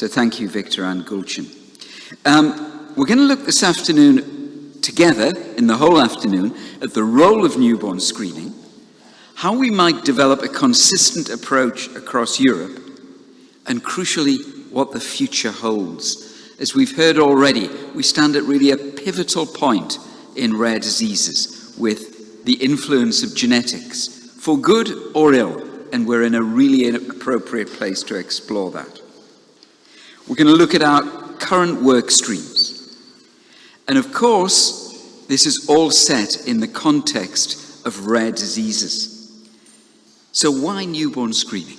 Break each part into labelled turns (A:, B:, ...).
A: So thank you, Victor and Gulchin. We're going to look this afternoon together, in the whole afternoon, at the role of newborn screening, how we might develop a consistent approach across Europe, and crucially, what the future holds. As we've heard already, we stand at really a pivotal point in rare diseases with the influence of genetics, for good or ill, and we're in a really appropriate place to explore that. We're going to look at our current work streams. And of course, this is all set in the context of rare diseases. So why newborn screening?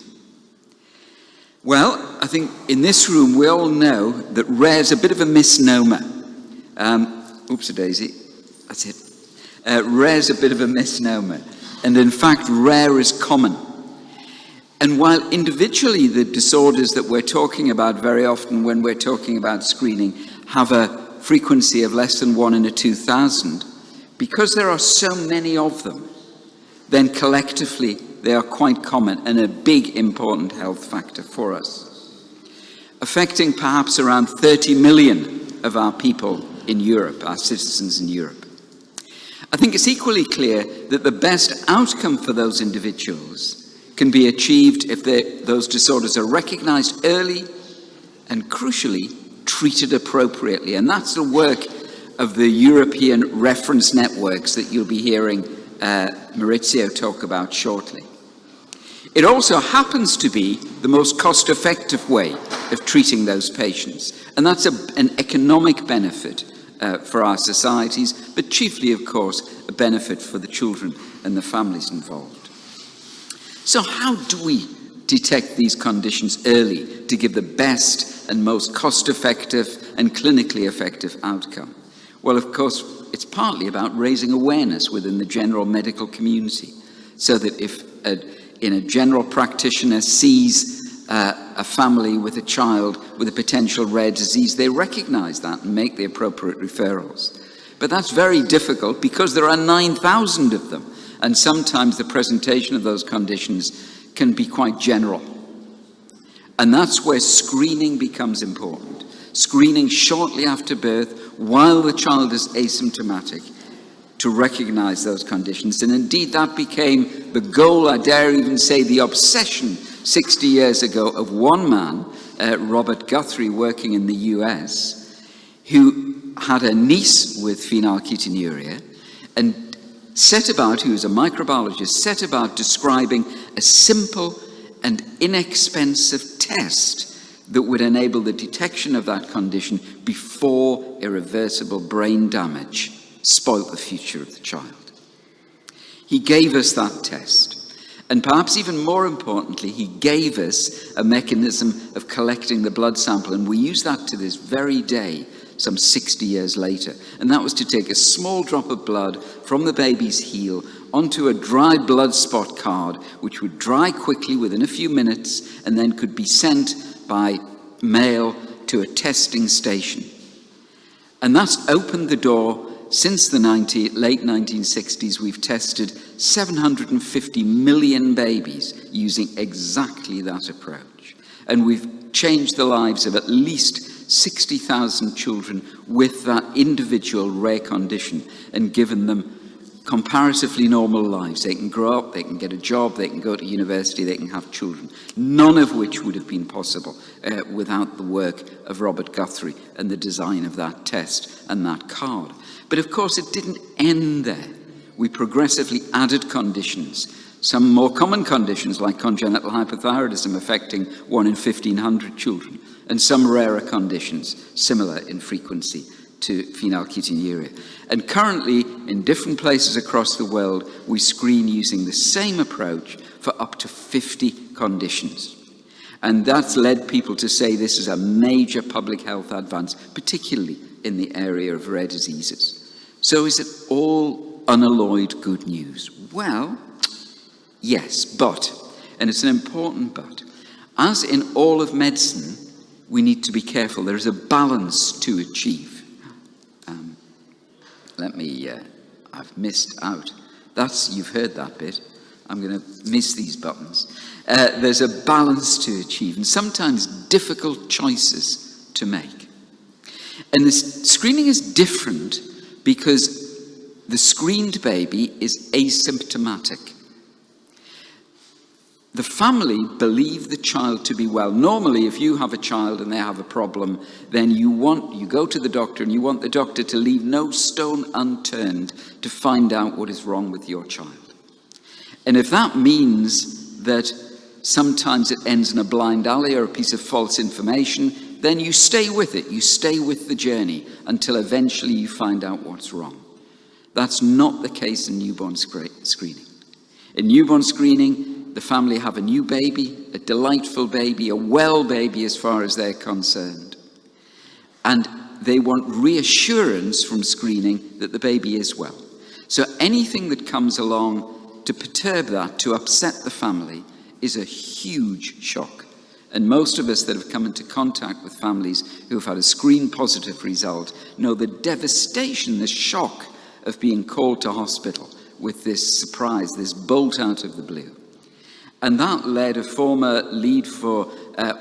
A: Well, I think in this room we all know that rare is a bit of a misnomer. Oops-a-daisy, that's it. Rare is a bit of a misnomer. And in fact, rare is common. And while individually the disorders that we're talking about very often when we're talking about screening have a frequency of less than 1 in a 2,000, because there are so many of them, then collectively they are quite common and a big important health factor for us, affecting perhaps around 30 million of our people in Europe, our citizens in Europe. I think it's equally clear that the best outcome for those individuals can be achieved if those disorders are recognized early and, crucially, treated appropriately. And that's the work of the European reference networks that you'll be hearing Maurizio talk about shortly. It also happens to be the most cost-effective way of treating those patients. And that's an economic benefit for our societies, but chiefly, of course, a benefit for the children and the families involved. So how do we detect these conditions early to give the best and most cost-effective and clinically effective outcome? Well, of course, it's partly about raising awareness within the general medical community, so that if a general practitioner sees a family with a child with a potential rare disease, they recognize that and make the appropriate referrals. But that's very difficult because there are 9,000 of them. And sometimes the presentation of those conditions can be quite general. And that's where screening becomes important. Screening shortly after birth, while the child is asymptomatic, to recognize those conditions. And indeed, that became the goal, I dare even say the obsession, 60 years ago of one man, Robert Guthrie, working in the US, who had a niece with phenylketonuria, and who was a microbiologist, set about describing a simple and inexpensive test that would enable the detection of that condition before irreversible brain damage spoilt the future of the child. He gave us that test. And perhaps even more importantly, he gave us a mechanism of collecting the blood sample. And we use that to this very day, some 60 years later. And that was to take a small drop of blood from the baby's heel onto a dry blood spot card, which would dry quickly within a few minutes and then could be sent by mail to a testing station. And that's opened the door. Since the late 1960s, we've tested 750 million babies using exactly that approach. And we've changed the lives of at least 60,000 children with that individual rare condition and given them comparatively normal lives. They can grow up, they can get a job, they can go to university, they can have children, none of which would have been possible without the work of Robert Guthrie and the design of that test and that card. But of course, it didn't end there. We progressively added conditions, some more common conditions like congenital hypothyroidism affecting 1 in 1,500 children, and some rarer conditions, similar in frequency to phenylketonuria. And currently, in different places across the world, we screen using the same approach for up to 50 conditions. And that's led people to say this is a major public health advance, particularly in the area of rare diseases. So is it all unalloyed good news? Well, yes, but, and it's an important but, as in all of medicine, we need to be careful. There is a balance to achieve. I've missed out. You've heard that bit. I'm going to miss these buttons. There's a balance to achieve and sometimes difficult choices to make. And this screening is different because the screened baby is asymptomatic. The family believe the child to be well. Normally, if you have a child and they have a problem, then you go to the doctor and you want the doctor to leave no stone unturned to find out what is wrong with your child. And if that means that sometimes it ends in a blind alley or a piece of false information, then you stay with it. You stay with the journey until eventually you find out what's wrong. That's not the case in newborn screening. In newborn screening, the family have a new baby, a delightful baby, a well baby as far as they're concerned. And they want reassurance from screening that the baby is well. So anything that comes along to perturb that, to upset the family, is a huge shock. And most of us that have come into contact with families who have had a screen-positive result know the devastation, the shock of being called to hospital with this surprise, this bolt out of the blue. And that led a former lead for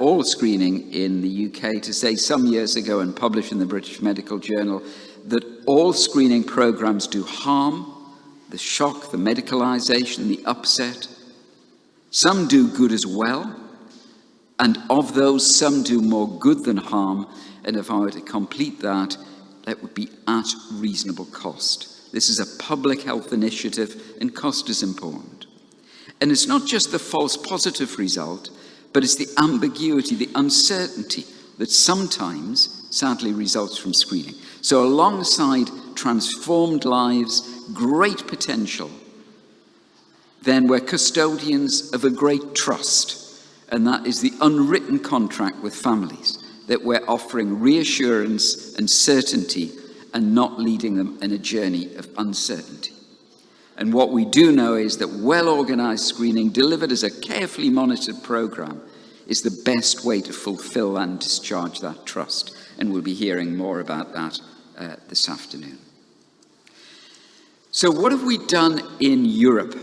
A: all screening in the UK to say some years ago and publish in the British Medical Journal that all screening programs do harm, the shock, the medicalisation, the upset. Some do good as well, and of those, some do more good than harm, and if I were to complete that, that would be at reasonable cost. This is a public health initiative, and cost is important. And it's not just the false positive result, but it's the ambiguity, the uncertainty that sometimes, sadly, results from screening. So alongside transformed lives, great potential, then we're custodians of a great trust, and that is the unwritten contract with families, that we're offering reassurance and certainty and not leading them in a journey of uncertainty. And what we do know is that well-organized screening delivered as a carefully monitored program is the best way to fulfill and discharge that trust. And we'll be hearing more about that this afternoon. So what have we done in Europe?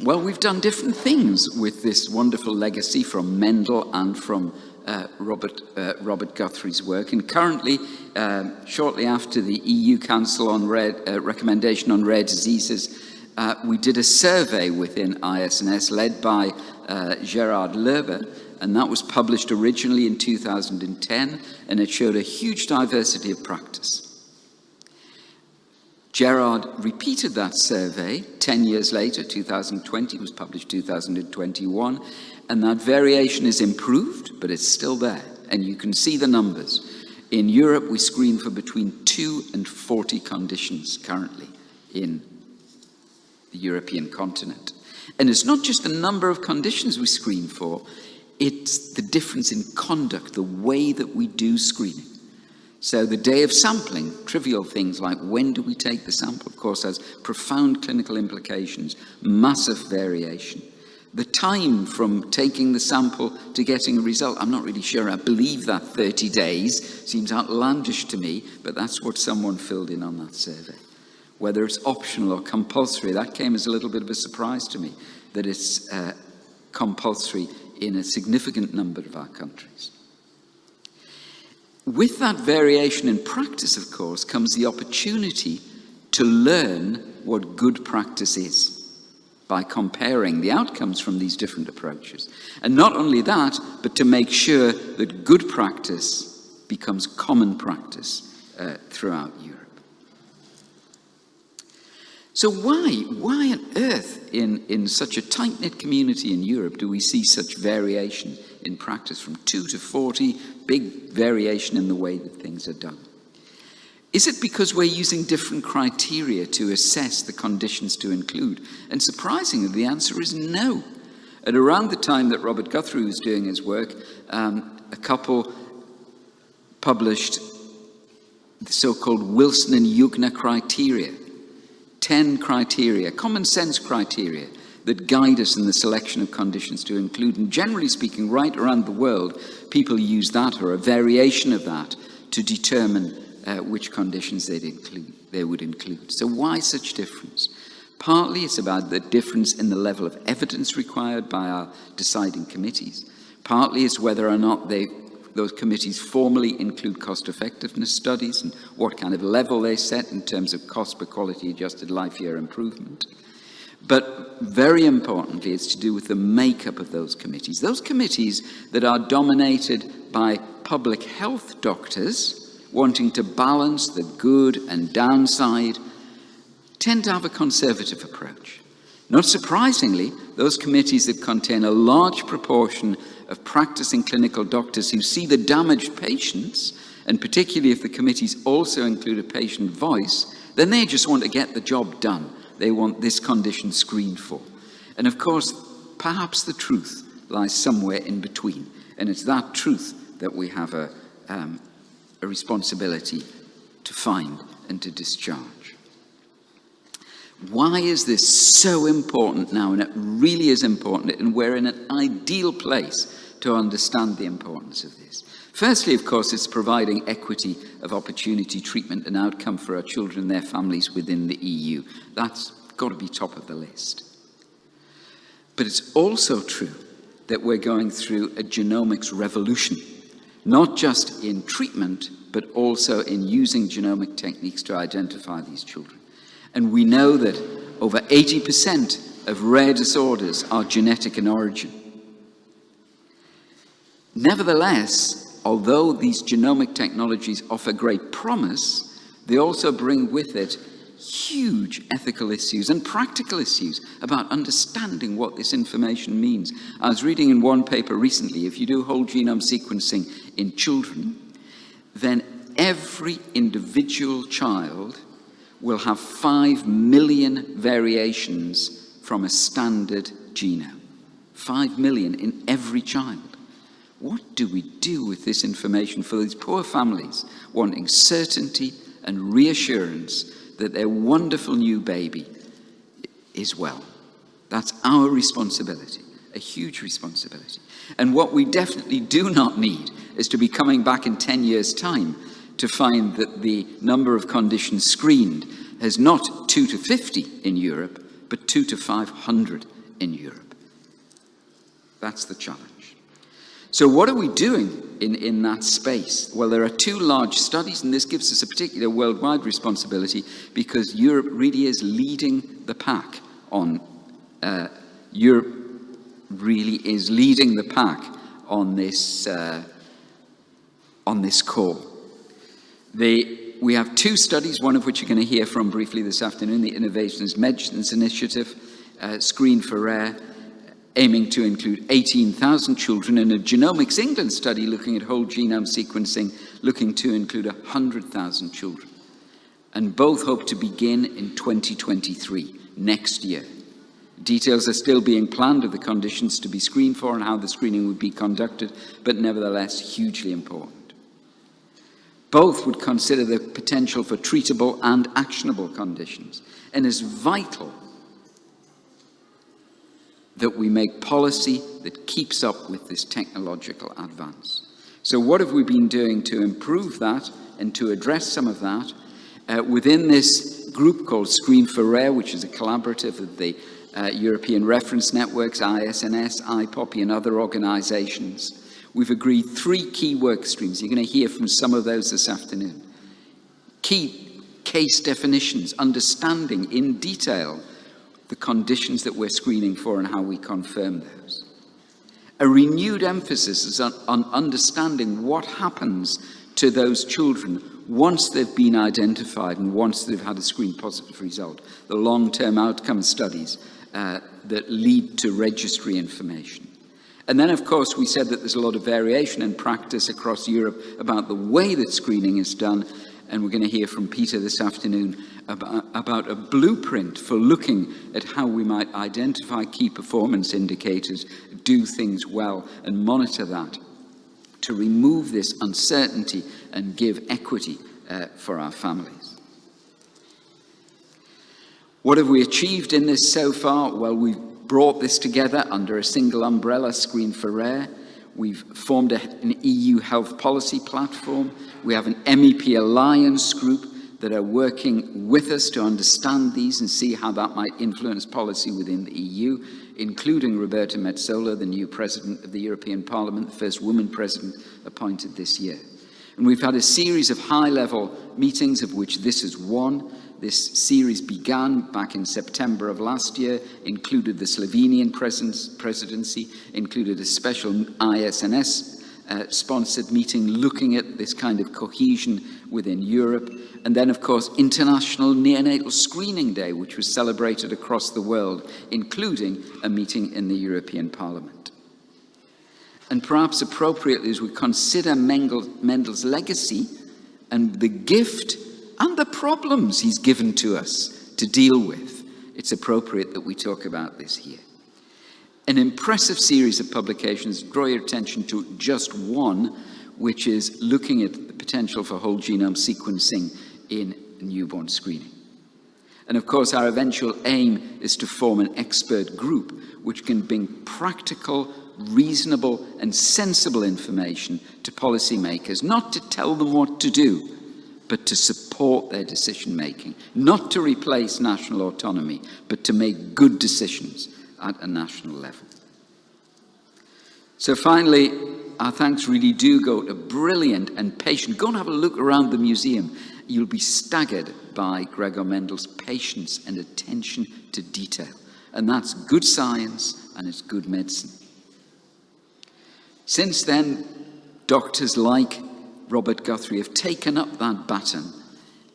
A: Well, we've done different things with this wonderful legacy from Mendel and from Robert Guthrie's work. And currently, shortly after the EU Council on recommendation on rare diseases, we did a survey within ISNS led by Gerard Lerber, and that was published originally in 2010, and it showed a huge diversity of practice. Gerard repeated that survey 10 years later, 2020, it was published 2021, and that variation is improved, but it's still there, and you can see the numbers. In Europe, we screen for between 2 and 40 conditions currently in the European continent. And it's not just the number of conditions we screen for, it's the difference in conduct, the way that we do screening. So the day of sampling, trivial things like when do we take the sample, of course, has profound clinical implications, massive variation. The time from taking the sample to getting a result, I'm not really sure I believe that 30 days. Seems outlandish to me, but that's what someone filled in on that survey. Whether it's optional or compulsory, that came as a little bit of a surprise to me, that it's compulsory in a significant number of our countries. With that variation in practice, of course, comes the opportunity to learn what good practice is by comparing the outcomes from these different approaches. And not only that, but to make sure that good practice becomes common practice throughout Europe. So why on earth in such a tight-knit community in Europe do we see such variation in practice from 2 to 40, big variation in the way that things are done? Is it because we're using different criteria to assess the conditions to include? And surprisingly, the answer is no. At around the time that Robert Guthrie was doing his work, a couple published the so-called Wilson and Jugner criteria. 10 criteria, common sense criteria, that guide us in the selection of conditions to include. And generally speaking, right around the world, people use that or a variation of that to determine which conditions they would include. So why such difference? Partly it's about the difference in the level of evidence required by our deciding committees. Partly it's whether or not those committees formally include cost-effectiveness studies and what kind of level they set in terms of cost per quality-adjusted life year improvement. But very importantly, it's to do with the makeup of those committees. Those committees that are dominated by public health doctors wanting to balance the good and downside tend to have a conservative approach. Not surprisingly, those committees that contain a large proportion of practicing clinical doctors who see the damaged patients, and particularly if the committees also include a patient voice, then they just want to get the job done. They want this condition screened for. And of course, perhaps the truth lies somewhere in between. And it's that truth that we have a responsibility to find and to discharge. Why is this so important now? And it really is important, and we're in an ideal place to understand the importance of this. Firstly, of course, it's providing equity of opportunity, treatment and outcome for our children and their families within the EU. That's got to be top of the list. But it's also true that we're going through a genomics revolution, not just in treatment, but also in using genomic techniques to identify these children. And we know that over 80% of rare disorders are genetic in origin. Nevertheless, although these genomic technologies offer great promise, they also bring with it huge ethical issues and practical issues about understanding what this information means. I was reading in one paper recently, if you do whole genome sequencing in children, then every individual child will have 5 million variations from a standard genome. 5 million in every child. What do we do with this information for these poor families wanting certainty and reassurance that their wonderful new baby is well? That's our responsibility, a huge responsibility. And what we definitely do not need is to be coming back in 10 years' time to find that the number of conditions screened has not 2 to 50 in Europe, but 2 to 500 in Europe. That's the challenge. So what are we doing in that space? Well, there are 2 large studies, and this gives us a particular worldwide responsibility because Europe really is leading the pack on, Europe really is leading the pack on this call. We have 2 studies, one of which you're going to hear from briefly this afternoon, the Innovations Medicines Initiative, Screen for Rare, aiming to include 18,000 children, and a Genomics England study looking at whole genome sequencing, looking to include 100,000 children. And both hope to begin in 2023, next year. Details are still being planned of the conditions to be screened for and how the screening would be conducted, but nevertheless hugely important. Both would consider the potential for treatable and actionable conditions, and is vital that we make policy that keeps up with this technological advance. So what have we been doing to improve that and to address some of that? Within this group called Screen for Rare, which is a collaborative of the European Reference Networks, ISNS, IPOPI, and other organizations, we've agreed 3 key work streams. You're going to hear from some of those this afternoon. Key case definitions, understanding in detail the conditions that we're screening for and how we confirm those. A renewed emphasis is on understanding what happens to those children once they've been identified and once they've had a screen positive result. The long-term outcome studies that lead to registry information. And then, of course, we said that there's a lot of variation in practice across Europe about the way that screening is done. And we're going to hear from Peter this afternoon about a blueprint for looking at how we might identify key performance indicators, do things well, and monitor that to remove this uncertainty and give equity for our families. What have we achieved in this so far? Well, we've brought this together under a single umbrella, Screen for Rare. We've formed an EU health policy platform. We have an MEP alliance group that are working with us to understand these and see how that might influence policy within the EU, including Roberta Metsola, the new President of the European Parliament, the first woman President appointed this year. And we've had a series of high-level meetings, of which this is one. This series began back in September of last year, included the Slovenian presidency, included a special ISNS-sponsored meeting looking at this kind of cohesion within Europe. And then, of course, International Neonatal Screening Day, which was celebrated across the world, including a meeting in the European Parliament. And perhaps appropriately, as we consider Mendel's legacy and the gift and the problems he's given to us to deal with, it's appropriate that we talk about this here. An impressive series of publications. Draw your attention to just one, which is looking at the potential for whole genome sequencing in newborn screening. And of course, our eventual aim is to form an expert group which can bring practical, reasonable, and sensible information to policymakers, not to tell them what to do, but to support their decision-making, not to replace national autonomy, but to make good decisions at a national level. So finally, our thanks really do go to brilliant and patient. Go and have a look around the museum. You'll be staggered by Gregor Mendel's patience and attention to detail. And that's good science and it's good medicine. Since then, doctors like Robert Guthrie have taken up that baton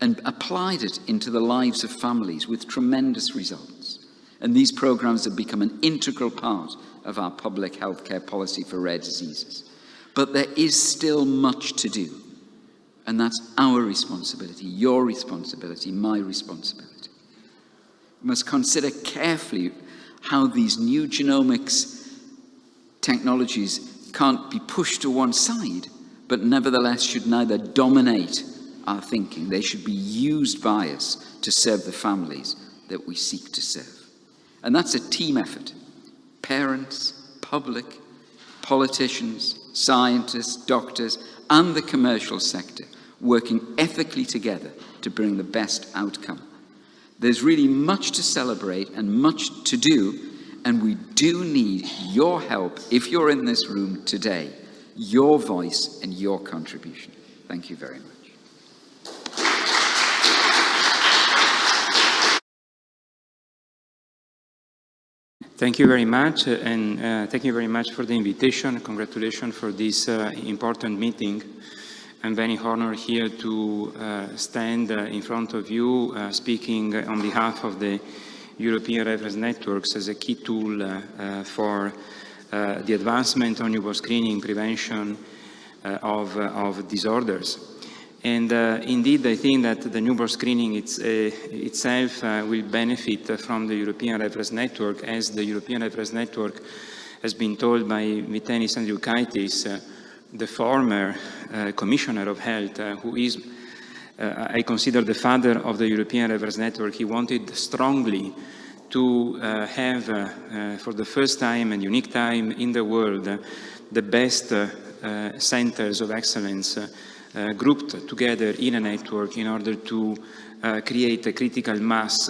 A: and applied it into the lives of families with tremendous results. And these programs have become an integral part of our public healthcare policy for rare diseases. But there is still much to do. And that's our responsibility, your responsibility, my responsibility. We must consider carefully how these new genomics technologies can't be pushed to one side, but nevertheless should neither dominate our thinking. They should be used by us to serve the families that we seek to serve. And that's a team effort. Parents, public, politicians, scientists, doctors, and the commercial sector working ethically together to bring the best outcome. There's really much to celebrate and much to do, and we do need your help if you're in this room today. Your voice and your contribution. Thank you very much.
B: Thank you very much, and thank you very much for the invitation. Congratulations for this important meeting. I'm very honored here to stand in front of you, speaking on behalf of the European Reference Networks as a key tool for the advancement on newborn screening, prevention of disorders. And indeed, I think that the newborn screening itself will benefit from the European Reference Network, as the European Reference Network has been told by Vytenis Andriukaitis, the former Commissioner of Health, who is, I consider, the father of the European Reference Network. He wanted strongly to have, for the first time and unique time in the world, the best centers of excellence grouped together in a network in order to create a critical mass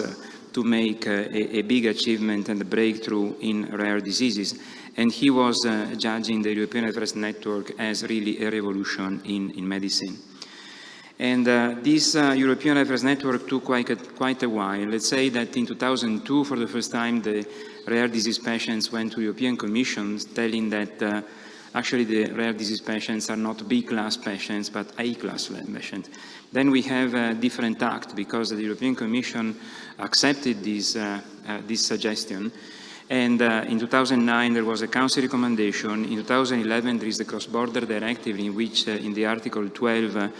B: to make a big achievement and a breakthrough in rare diseases. And he was judging the European Reference Network as really a revolution in medicine. And this European Reference Network took quite a while. Let's say that in 2002, for the first time, the rare disease patients went to European Commission telling that actually the rare disease patients are not B-class patients, but A-class patients. Then we have a different act because the European Commission accepted this suggestion. And in 2009, there was a Council recommendation. In 2011, there is the cross-border directive in which, in the Article 12,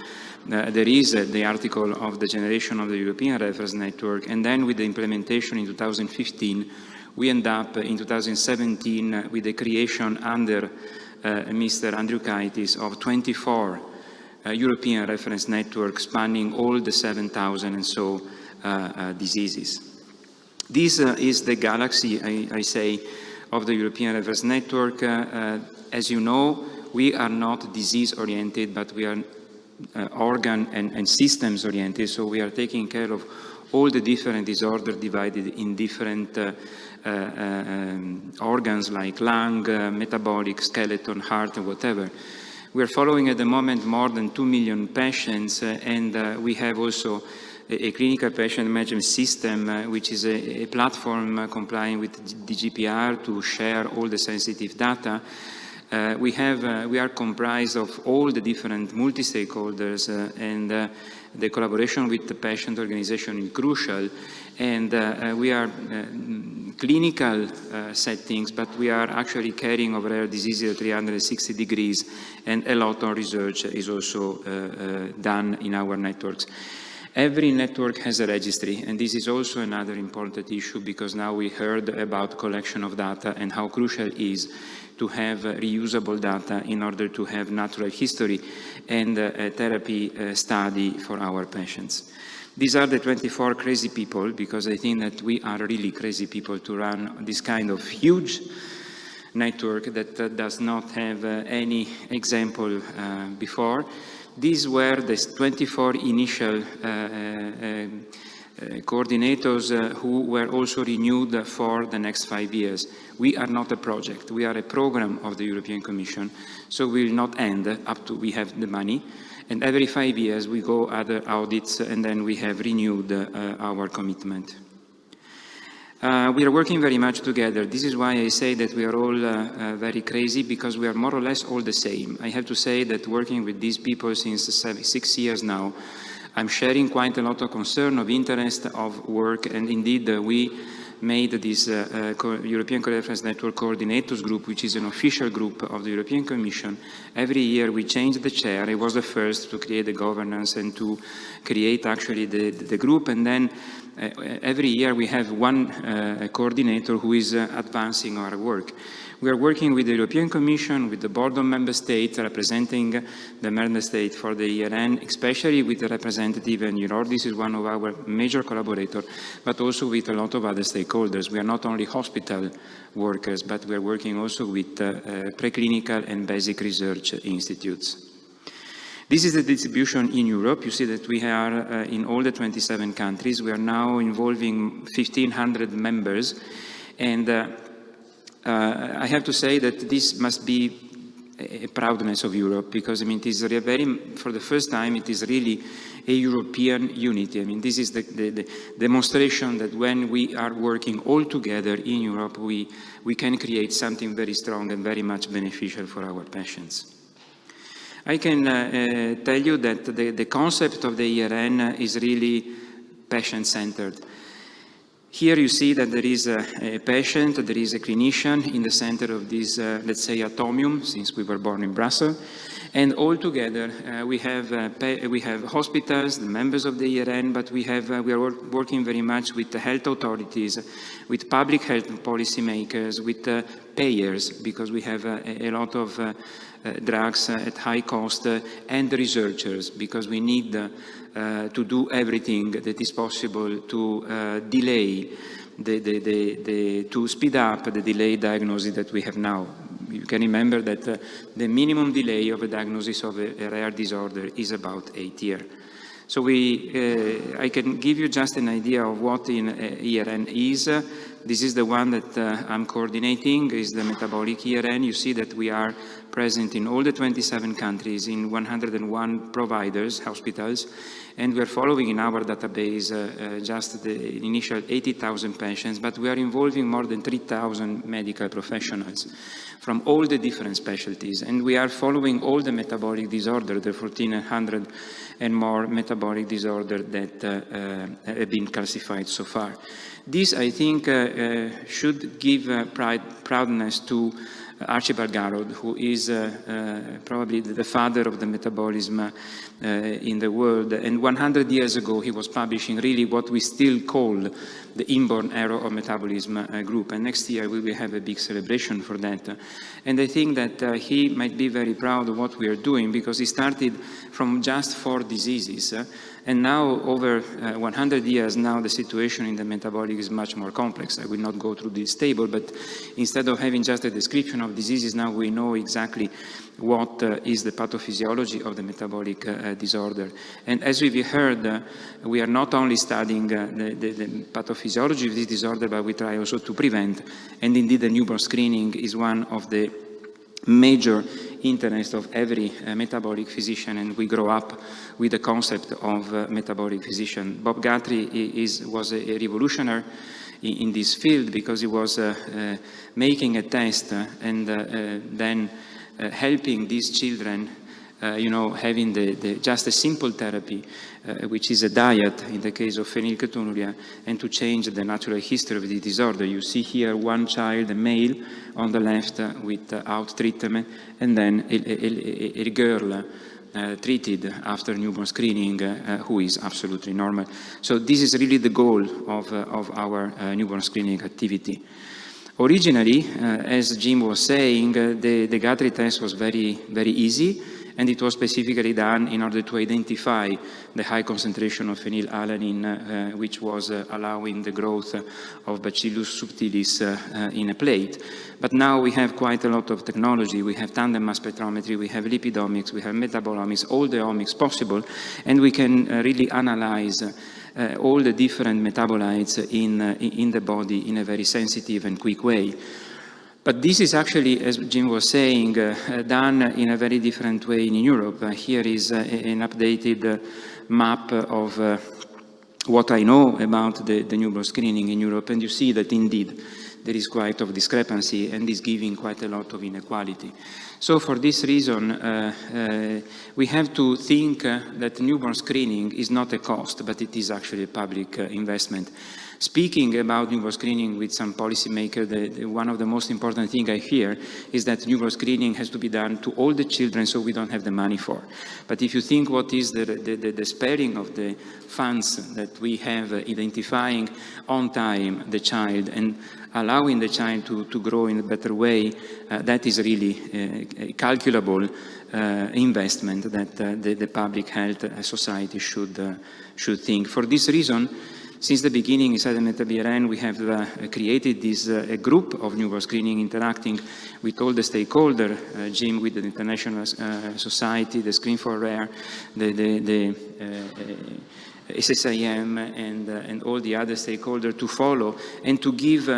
B: there is the article of the generation of the European Reference Network. And then with the implementation in 2015, we end up in 2017 with the creation under Mr. Andriukaitis of 24 European Reference Networks spanning all the 7,000 and so diseases. This is the galaxy, I say, of the European Reference Network. As you know, we are not disease-oriented, but we are organ and systems oriented, so we are taking care of all the different disorders divided in different organs like lung, metabolic, skeleton, heart, and whatever. We are following at the moment more than 2 million patients, and we have also a clinical patient management system, which is a platform complying with the GDPR to share all the sensitive data. We are comprised of all the different multi-stakeholders, and the collaboration with the patient organization is crucial. And we are clinical settings, but we are actually caring of rare diseases at 360 degrees, and a lot of research is also done in our networks. Every network has a registry, and this is also another important issue, because now we heard about collection of data and how crucial it is to have reusable data in order to have natural history and a therapy study for our patients. These are the 24 crazy people, because I think that we are really crazy people to run this kind of huge network that does not have any example before. These were the 24 initial coordinators who were also renewed for the next 5 years. We are not a project, we are a program of the European Commission, so we will not end up to we have the money. And every 5 years we go other audits, and then we have renewed our commitment. We are working very much together. This is why I say that we are all very crazy, because we are more or less all the same. I have to say that working with these people since 6 years now, I'm sharing quite a lot of concern, of interest, of work, and indeed we made this European Reference Network Coordinators Group, which is an official group of the European Commission. Every year we change the chair. I was the first to create the governance and to create actually the group, and then every year we have one coordinator who is advancing our work. We are working with the European Commission, with the board of member states, representing the member state for the ERN, especially with the representative, and this is one of our major collaborators, but also with a lot of other stakeholders. We are not only hospital workers, but we are working also with preclinical and basic research institutes. This is the distribution in Europe. You see that we are in all the 27 countries. We are now involving 1,500 members, and I have to say that this must be a proudness of Europe, because I mean, it is for the first time, it is really a European unity. I mean, this is the demonstration that when we are working all together in Europe, we can create something very strong and very much beneficial for our patients. I can tell you that the concept of the ERN is really patient-centered. Here you see that there is a patient, there is a clinician in the center of this, let's say, atomium, since we were born in Brussels. And all together, we have hospitals, the members of the ERN, but we are working very much with the health authorities, with public health policy makers, with payers, because we have a lot of drugs at high cost, and researchers, because we need to do everything that is possible to delay, to speed up the delayed diagnosis that we have now. You can remember that the minimum delay of a diagnosis of a rare disorder is about 8 years. So I can give you just an idea of what an ERN is. This is the one that I'm coordinating, is the metabolic ERN. You see that we are present in all the 27 countries, in 101 providers, hospitals, and we are following in our database just the initial 80,000 patients, but we are involving more than 3,000 medical professionals from all the different specialties, and we are following all the metabolic disorder, the 1,400 and more metabolic disorder that have been classified so far. This, I think, should give proudness to Archibald Garrod, who is probably the father of the metabolism in the world. And 100 years ago, he was publishing really what we still call the inborn error of metabolism group. And next year, we will have a big celebration for that. And I think that he might be very proud of what we are doing, because he started from just 4 diseases. And now, over 100 years now, the situation in the metabolic is much more complex. I will not go through this table, but instead of having just a description of of diseases, now we know exactly what is the pathophysiology of the metabolic disorder. And as we've heard, we are not only studying the pathophysiology of this disorder, but we try also to prevent. And indeed, the newborn screening is one of the major interest of every metabolic physician, and we grow up with the concept of metabolic physician. Bob Guthrie was a revolutionary in this field because he was making a test and then helping these children, having just a simple therapy, which is a diet in the case of phenylketonuria, and to change the natural history of the disorder. You see here one child, a male, on the left without treatment, and then a girl treated after newborn screening who is absolutely normal. So this is really the goal of our newborn screening activity. Originally, as Jim was saying, the Guthrie test was very, very easy, and it was specifically done in order to identify the high concentration of phenylalanine, which was allowing the growth of Bacillus subtilis in a plate. But now we have quite a lot of technology. We have tandem mass spectrometry, we have lipidomics, we have metabolomics, all the omics possible, and we can really analyze all the different metabolites in the body in a very sensitive and quick way. But this is actually, as Jim was saying, done in a very different way in Europe. Here is an updated map of what I know about the newborn screening in Europe, and you see that indeed there is quite of discrepancy and is giving quite a lot of inequality. So for this reason, we have to think that newborn screening is not a cost, but it is actually a public investment. Speaking about newborn screening with some policymaker, one of the most important things I hear is that newborn screening has to be done to all the children, so we don't have the money for. But if you think what is the sparing of the funds that we have identifying on time the child and allowing the child to grow in a better way, that is really a calculable investment that the public health society should think. For this reason, since the beginning inside the MetaBRN, we have created this group of newborn screening interacting with all the stakeholders, Jim with the International Society, the Screen for Rare, the SSIM, and all the other stakeholders to follow and to give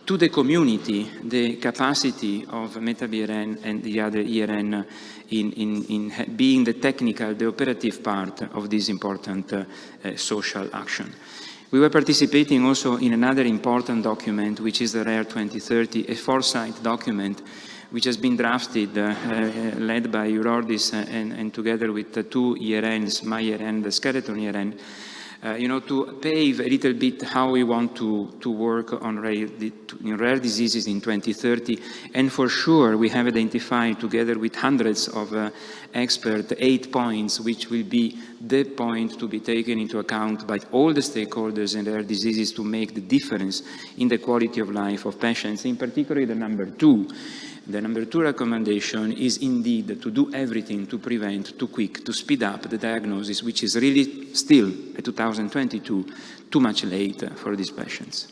B: to the community the capacity of MetaBRN and the other ERN in being the technical, the operative part of this important social action. We were participating also in another important document, which is the RARE 2030, a foresight document, which has been drafted, led by Eurordis and together with the two ERNs, my ERN, the skeleton ERN, to pave a little bit how we want to work on rare diseases in 2030. And for sure, we have identified, together with hundreds of experts, 8 points, which will be the point to be taken into account by all the stakeholders in rare diseases to make the difference in the quality of life of patients. In particular, the number 2. The number 2 recommendation is indeed to do everything to prevent, to quick, to speed up the diagnosis, which is really still, in 2022, too much late for these patients.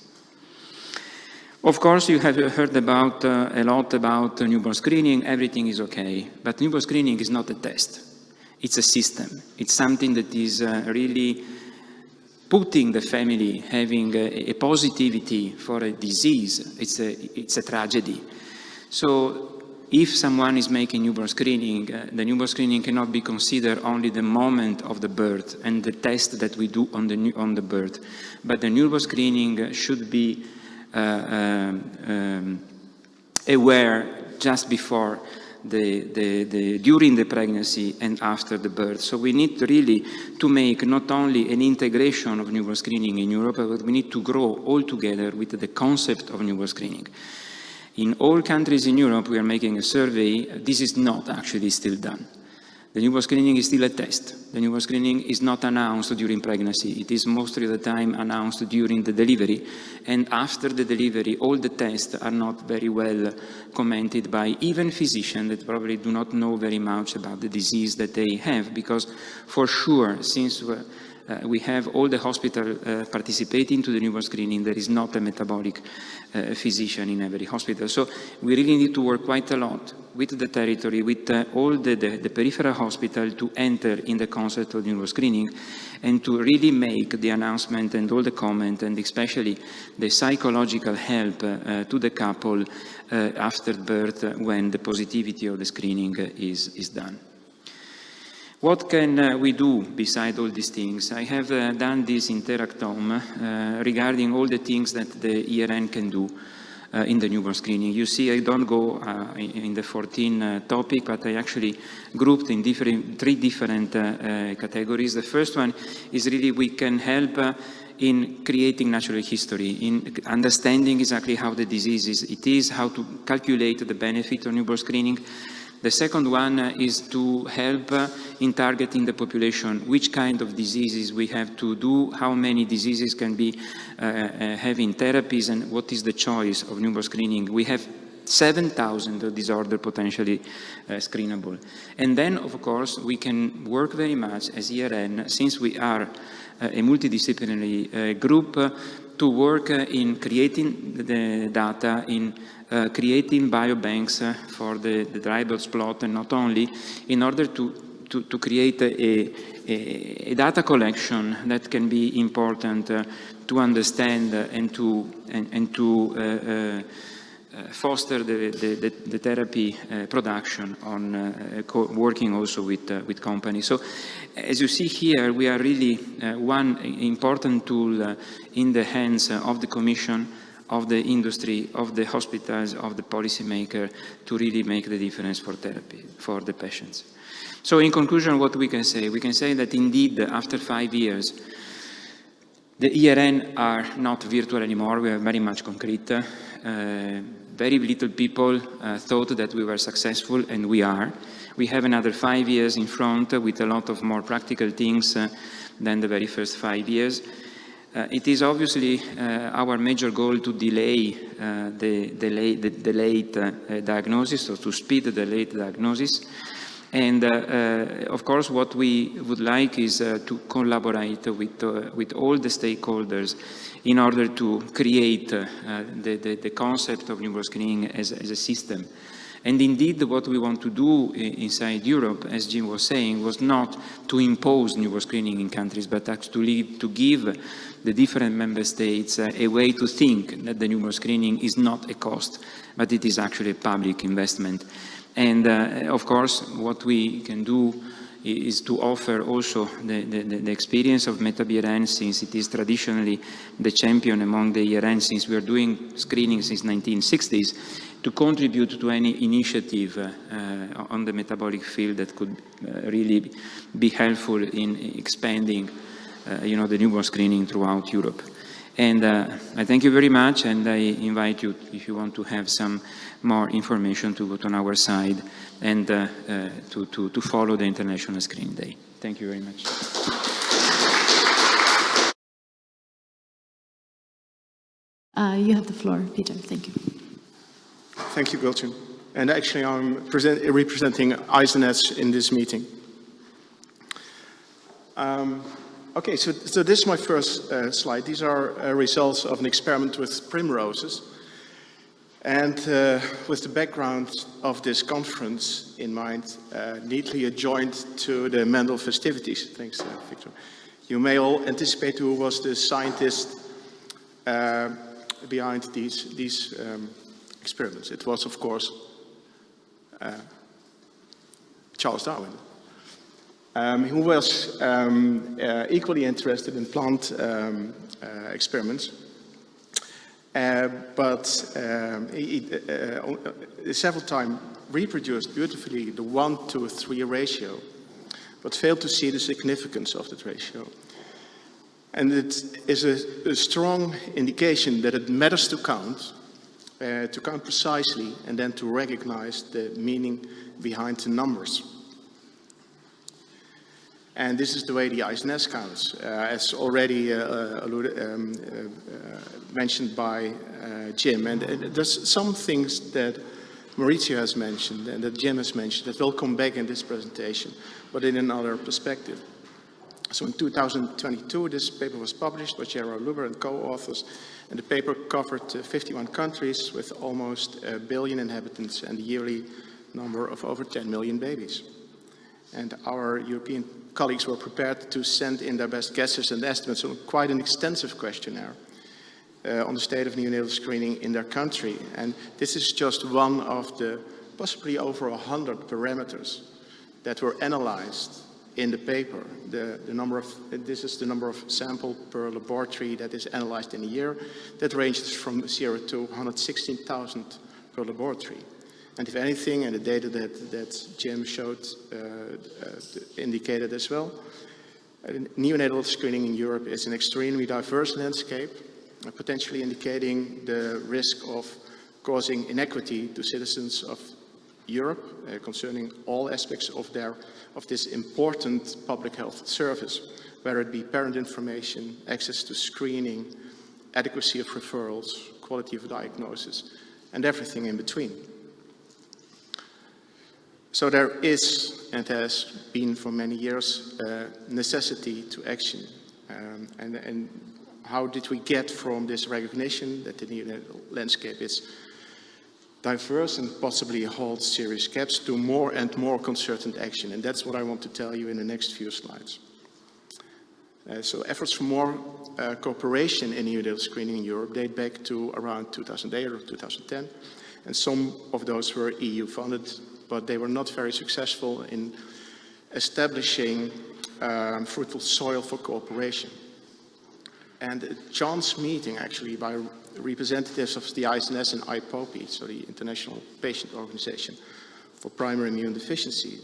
B: Of course, you have heard about a lot about newborn screening. Everything is okay, but newborn screening is not a test. It's a system. It's something that is really putting the family having a positivity for a disease. It's a tragedy. So if someone is making newborn screening, the newborn screening cannot be considered only the moment of the birth and the test that we do on the birth, but the newborn screening should be aware just before during the pregnancy and after the birth. So we need really to make not only an integration of newborn screening in Europe, but we need to grow all together with the concept of newborn screening. In all countries in Europe, we are making a survey. This is not actually still done. The newborn screening is still a test. The newborn screening is not announced during pregnancy. It is most of the time announced during the delivery. And after the delivery, all the tests are not very well commented by even physicians that probably do not know very much about the disease that they have. Because for sure, since we have all the hospital participating to the newborn screening. There is not a metabolic physician in every hospital. So we really need to work quite a lot with the territory, with all the peripheral hospital to enter in the concept of newborn screening and to really make the announcement and all the comment and especially the psychological help to the couple after birth when the positivity of the screening is done. What can we do beside all these things? I have done this interactome regarding all the things that the ERN can do in the newborn screening. You see, I don't go in the 14 topic, but I actually grouped in three different categories. The first one is really we can help in creating natural history, in understanding exactly how the disease is, how to calculate the benefit of newborn screening. The second one is to help in targeting the population, which kind of diseases we have to do, how many diseases can be having therapies, and what is the choice of newborn screening. We have 7,000 disorders potentially screenable. And then, of course, we can work very much as ERN, since we are a multidisciplinary group, to work in creating the data, in creating biobanks for the dry blood plot, and not only, in order to create a data collection that can be important to understand and to foster the therapy production on working also with companies. So as you see here, we are really one important tool in the hands of the Commission, of the industry, of the hospitals, of the policymaker to really make the difference for therapy, for the patients. So in conclusion, what we can say? We can say that indeed, after 5 years, the ERN are not virtual anymore. We are very much concrete. Very little people thought that we were successful, and we are. We have another 5 years in front with a lot of more practical things than the very first 5 years. It is obviously our major goal to delay the late diagnosis, or to speed the late diagnosis. And of course, what we would like is to collaborate with all the stakeholders in order to create the concept of newborn screening as a system. And indeed, what we want to do inside Europe, as Jim was saying, was not to impose newborn screening in countries, but actually to give the different member states a way to think that the newborn screening is not a cost, but it is actually a public investment. And of course, what we can do is to offer also the experience of MetaBRN, since it is traditionally the champion among the ERN, since we are doing screening since 1960s, to contribute to any initiative on the metabolic field that could really be helpful in expanding the newborn screening throughout Europe. And I thank you very much, and I invite you, if you want to have some more information, to go on our side and to follow the International Screening Day. Thank you very much.
C: You have the floor, Peter. Thank you.
D: Thank you, Gulcin. And actually, I'm representing ISNS in this meeting. Okay, so this is my first slide. These are results of an experiment with primroses. And with the background of this conference in mind, neatly adjoined to the Mendel festivities. Thanks, Victor. You may all anticipate who was the scientist behind these experiments. It was, of course, Charles Darwin, who was equally interested in plant experiments. But he several times reproduced beautifully the 1-to-3 ratio, but failed to see the significance of that ratio. And it is a strong indication that it matters to count precisely, and then to recognize the meaning behind the numbers. And this is the way the ISNS counts, as already mentioned by Jim. And there's some things that Maurizio has mentioned and that Jim has mentioned that will come back in this presentation, but in another perspective. So in 2022, this paper was published by Gerard Luber and co-authors, and the paper covered 51 countries with almost 1 billion inhabitants and a yearly number of over 10 million babies. And our European colleagues were prepared to send in their best guesses and estimates on quite an extensive questionnaire on the state of neonatal screening in their country. And this is just one of the possibly over 100 parameters that were analyzed in the paper. This is the number of samples per laboratory that is analyzed in a year. That ranges from 0 to 116,000 per laboratory. And if anything, and the data that Jim showed indicated as well, neonatal screening in Europe is an extremely diverse landscape, potentially indicating the risk of causing inequity to citizens of Europe concerning all aspects of this important public health service, whether it be parent information, access to screening, adequacy of referrals, quality of diagnosis, and everything in between. So there is, and has been for many years, necessity to action. And how did we get from this recognition that the neonatal landscape is diverse and possibly holds serious gaps to more and more concerted action? And that's what I want to tell you in the next few slides. So efforts for more cooperation in neonatal screening in Europe date back to around 2008 or 2010. And some of those were EU funded, but they were not very successful in establishing fruitful soil for cooperation. And a chance meeting, actually, by representatives of the ISNS and IPOPI, so the International Patient Organization for Primary Immune Deficiency,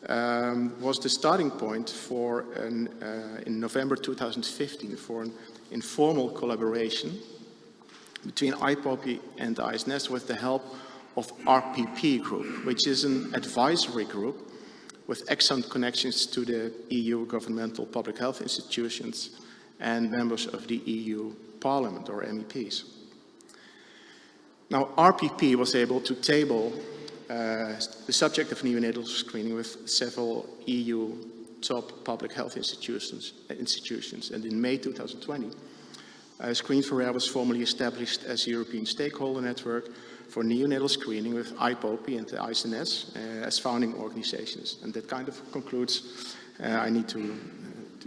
D: was the starting point for, in November 2015, for an informal collaboration between IPOPI and the ISNS with the help of RPP Group, which is an advisory group with excellent connections to the EU governmental public health institutions and members of the EU Parliament, or MEPs. Now, RPP was able to table the subject of neonatal screening with several EU top public health institutions, and in May 2020, Screen for Rare was formally established as a European stakeholder network for neonatal screening with IPOPI and the ISNS as founding organizations. And that kind of concludes, I need to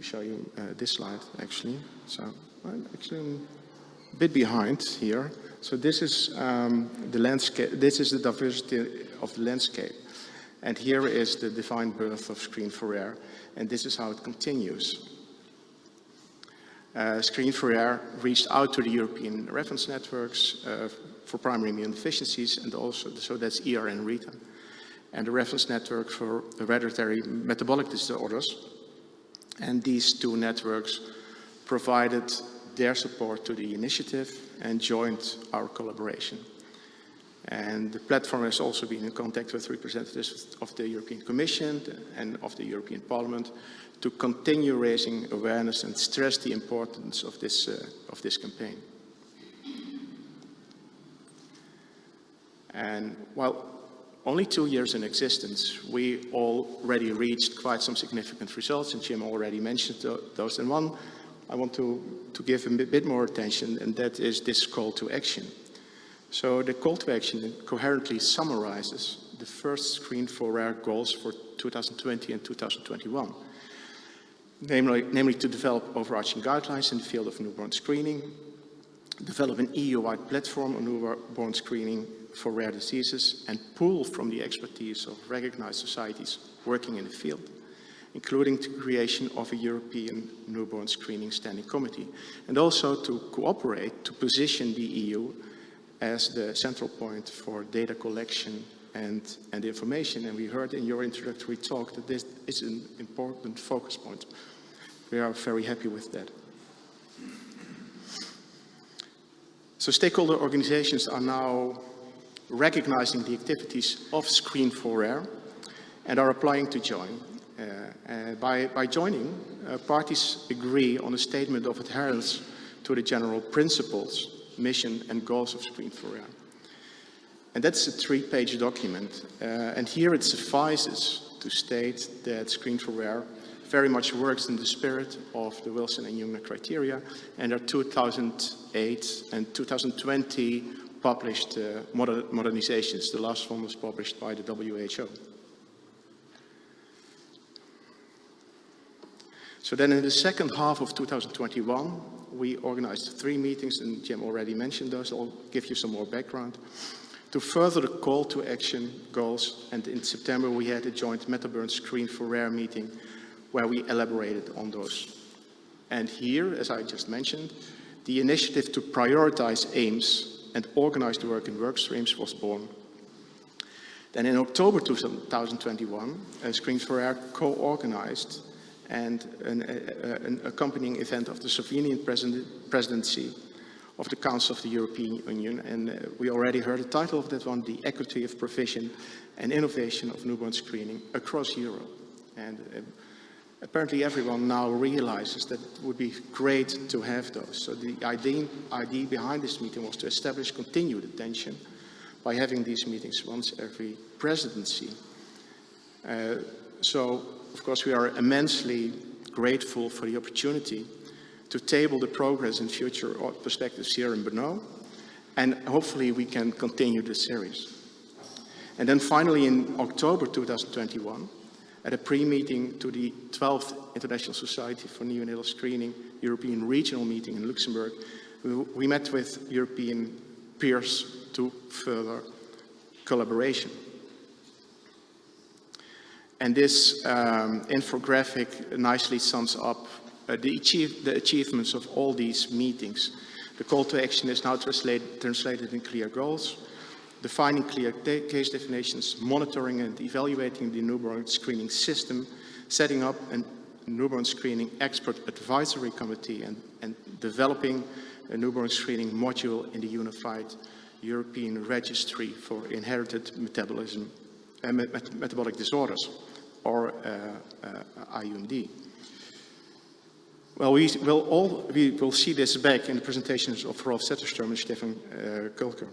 D: show you this slide, actually. So I'm actually a bit behind here. So this is the landscape, this is the diversity of the landscape. And here is the defined birth of Screen for Rare, and this is how it continues. Screen for Rare reached out to the European reference networks for primary immune deficiencies, and also, so that's ER and RETA, and the reference network for hereditary metabolic disorders. And these two networks provided their support to the initiative and joined our collaboration. And the platform has also been in contact with representatives of the European Commission and of the European Parliament to continue raising awareness and stress the importance of this campaign. And while only 2 years in existence, we already reached quite some significant results, and Jim already mentioned those. And one I want to give a bit more attention, and that is this call to action. So the call to action coherently summarizes the first Screen for Rare goals for 2020 and 2021, namely to develop overarching guidelines in the field of newborn screening, develop an EU-wide platform on newborn screening for rare diseases, and pull from the expertise of recognized societies working in the field, including the creation of a European newborn screening standing committee, and also to cooperate to position the EU as the central point for data collection and information. And we heard in your introductory talk that this is an important focus point. We are very happy with that. So stakeholder organizations are now recognizing the activities of Screen for Rare and are applying to join. By joining, parties agree on a statement of adherence to the general principles, mission and goals of Screen for Rare. And that's a 3-page document. And here it suffices to state that Screen for Rare very much works in the spirit of the Wilson and Jungner criteria, and our 2008 and 2020 published modernizations. The last one was published by the WHO. So then in the second half of 2021, we organized 3 meetings, and Jim already mentioned those. I'll give you some more background. To further the call to action goals, and in September we had a joint meta-burn screen for rare meeting where we elaborated on those. And here, as I just mentioned, the initiative to prioritize aims and organize the work in work streams was born. Then in October 2021, Screens for Rare co-organized and an accompanying event of the Slovenian presidency of the Council of the European Union. And we already heard the title of that one, The Equity of Provision and Innovation of Newborn Screening Across Europe. And apparently everyone now realizes that it would be great to have those. So the idea behind this meeting was to establish continued attention by having these meetings once every presidency. So, of course, we are immensely grateful for the opportunity to table the progress and future perspectives here in Brno, and hopefully we can continue the series. And then finally in October 2021, at a pre-meeting to the 12th International Society for Neonatal Screening European Regional Meeting in Luxembourg, we met with European peers to further collaboration. And this infographic nicely sums up the achievements of all these meetings. The call to action is now translated in clear goals, defining clear case definitions, monitoring and evaluating the newborn screening system, setting up a newborn screening expert advisory committee, and developing a newborn screening module in the Unified European Registry for Inherited Metabolic Disorders, or IUMD. Well, we will see this back in the presentations of Rolf Zetterstrom and Stefan Kulker.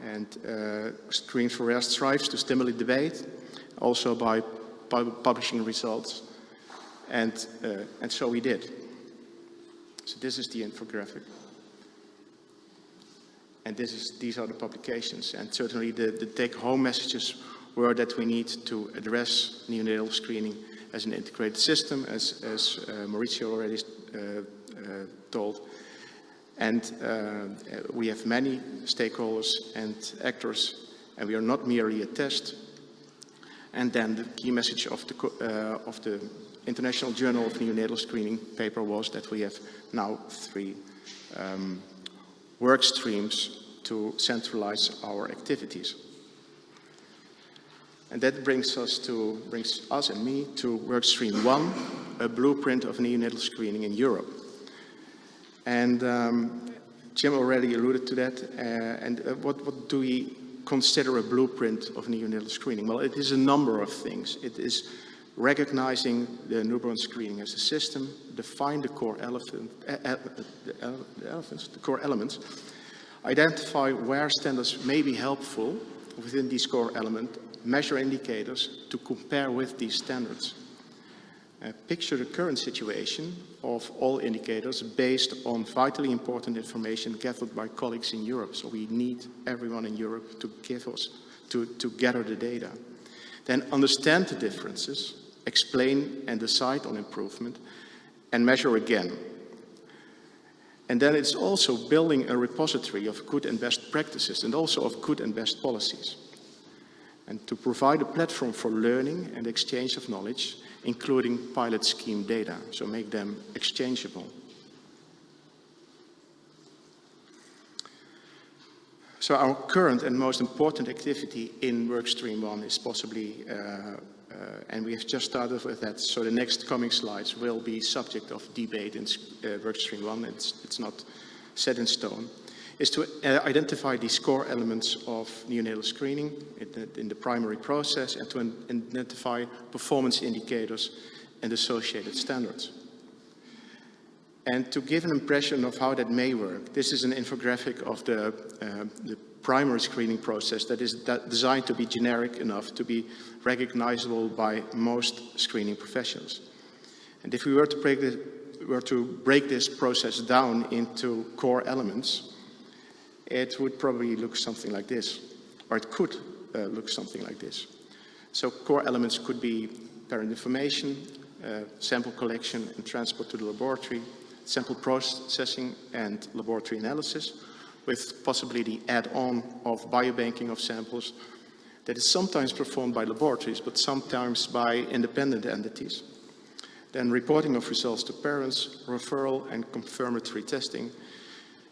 D: And Screens for Rare strives to stimulate debate, also by publishing results. And so we did. So this is the infographic. And these are the publications. And certainly the take-home messages were that we need to address neonatal screening as an integrated system, as Maurizio already told. And we have many stakeholders and actors, and we are not merely a test. And then the key message of the International Journal of Neonatal Screening paper was that we have now 3 work streams to centralize our activities. And that brings us and me to work stream 1, a blueprint of neonatal screening in Europe. And Jim already alluded to that. And what do we consider a blueprint of neonatal screening? Well, it is a number of things. It is recognizing the newborn screening as a system, define the core elements, identify where standards may be helpful within these core elements, measure indicators to compare with these standards. Picture the current situation of all indicators based on vitally important information gathered by colleagues in Europe. So we need everyone in Europe to give us, to gather the data. Then understand the differences, explain and decide on improvement, and measure again. And then it's also building a repository of good and best practices and also of good and best policies. And to provide a platform for learning and exchange of knowledge, including pilot scheme data, so make them exchangeable. So our current and most important activity in Workstream 1 is possibly, and we have just started with that, so the next coming slides will be subject of debate in Workstream 1, it's not set in stone, is to identify these core elements of neonatal screening in the primary process and to identify performance indicators and associated standards. And to give an impression of how that may work, this is an infographic of the primary screening process that is designed to be generic enough to be recognizable by most screening professionals. And if we were to break this process down into core elements, it would probably look something like this, or it could look something like this. So core elements could be parent information, sample collection and transport to the laboratory, sample processing and laboratory analysis, with possibly the add-on of biobanking of samples that is sometimes performed by laboratories, but sometimes by independent entities. Then reporting of results to parents, referral and confirmatory testing,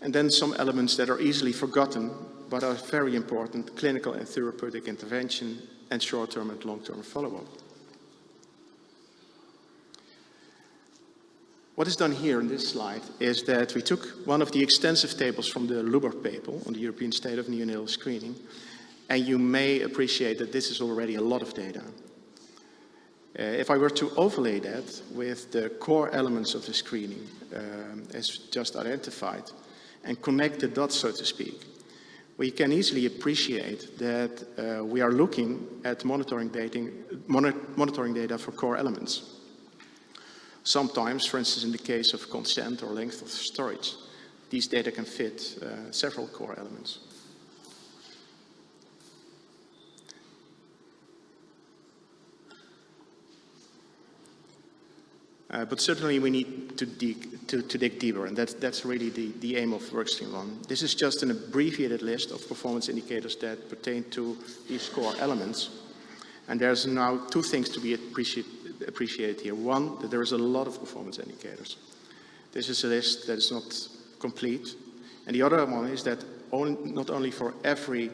D: and then some elements that are easily forgotten, but are very important: clinical and therapeutic intervention, and short-term and long-term follow-up. What is done here in this slide is that we took one of the extensive tables from the Lubbock paper on the European State of Neonatal Screening, and you may appreciate that this is already a lot of data. If I were to overlay that with the core elements of the screening, as just identified, and connect the dots, so to speak, we can easily appreciate that we are looking at monitoring data for core elements. Sometimes, for instance, in the case of consent or length of storage, these data can fit several core elements. But certainly we need to dig deeper, and that's really the aim of Workstream 1. This is just an abbreviated list of performance indicators that pertain to these core elements. And there's now two things to be appreciated here. One, that there is a lot of performance indicators. This is a list that is not complete. And the other one is that not only for every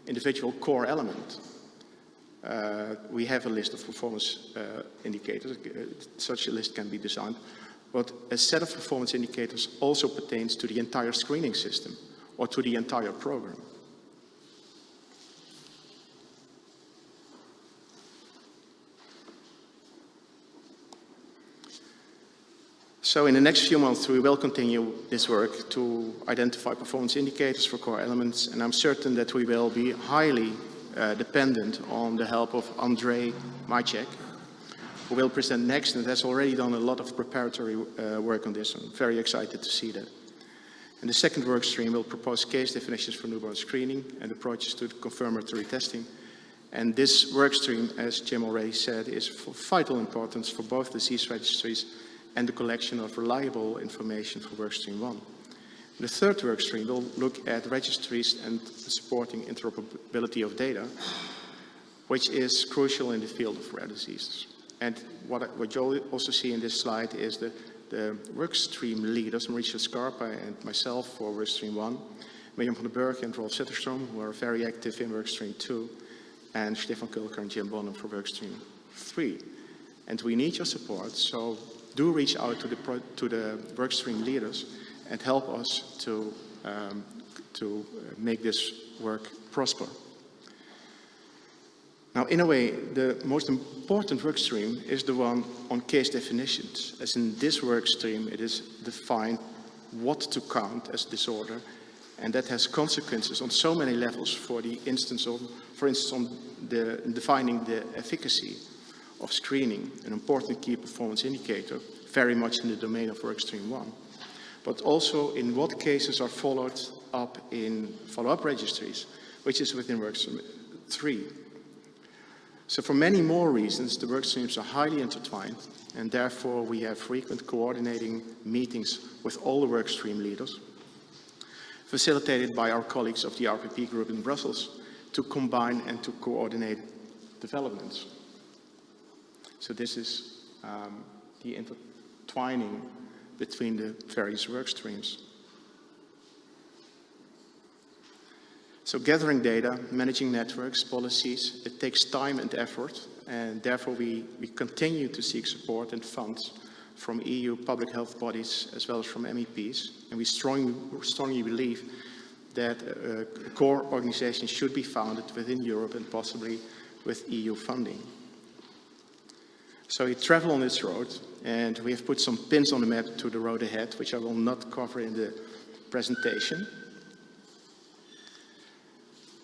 D: individual core element, we have a list of performance indicators. Such a list can be designed. But a set of performance indicators also pertains to the entire screening system or to the entire program. So in the next few months, we will continue this work to identify performance indicators for core elements, and I'm certain that we will be highly dependent on the help of Andrei Majek, who will present next and has already done a lot of preparatory work on this. I'm very excited to see that. And the second work stream will propose case definitions for newborn screening and approaches to confirmatory testing. And this work stream, as Jim already said, is of vital importance for both disease registries and the collection of reliable information for Workstream 1. The third workstream will look at registries and supporting interoperability of data, which is crucial in the field of rare diseases. And what you'll also see in this slide is the workstream leaders, Mauricio Scarpa and myself for Workstream 1, Mirjam van den Berg and Rolf Zetterstrom, who are very active in Workstream 2, and Stefan Kulker and Jim Bonham for Workstream 3. And we need your support, so do reach out to the workstream leaders and help us to make this work prosper. Now, in a way, the most important work stream is the one on case definitions. As in this work stream, it is defined what to count as disorder, and that has consequences on so many levels for instance on defining the efficacy of screening, an important key performance indicator, very much in the domain of Workstream 1, but also in what cases are followed up in follow-up registries, which is within Workstream 3. So for many more reasons, the work streams are highly intertwined, and therefore we have frequent coordinating meetings with all the work stream leaders, facilitated by our colleagues of the RPP group in Brussels, to combine and to coordinate developments. So this is the intertwining between the various work streams. So gathering data, managing networks, policies, it takes time and effort, and therefore we continue to seek support and funds from EU public health bodies as well as from MEPs, and we strongly believe that a core organization should be founded within Europe and possibly with EU funding. So we travel on this road, and we have put some pins on the map to the road ahead, which I will not cover in the presentation.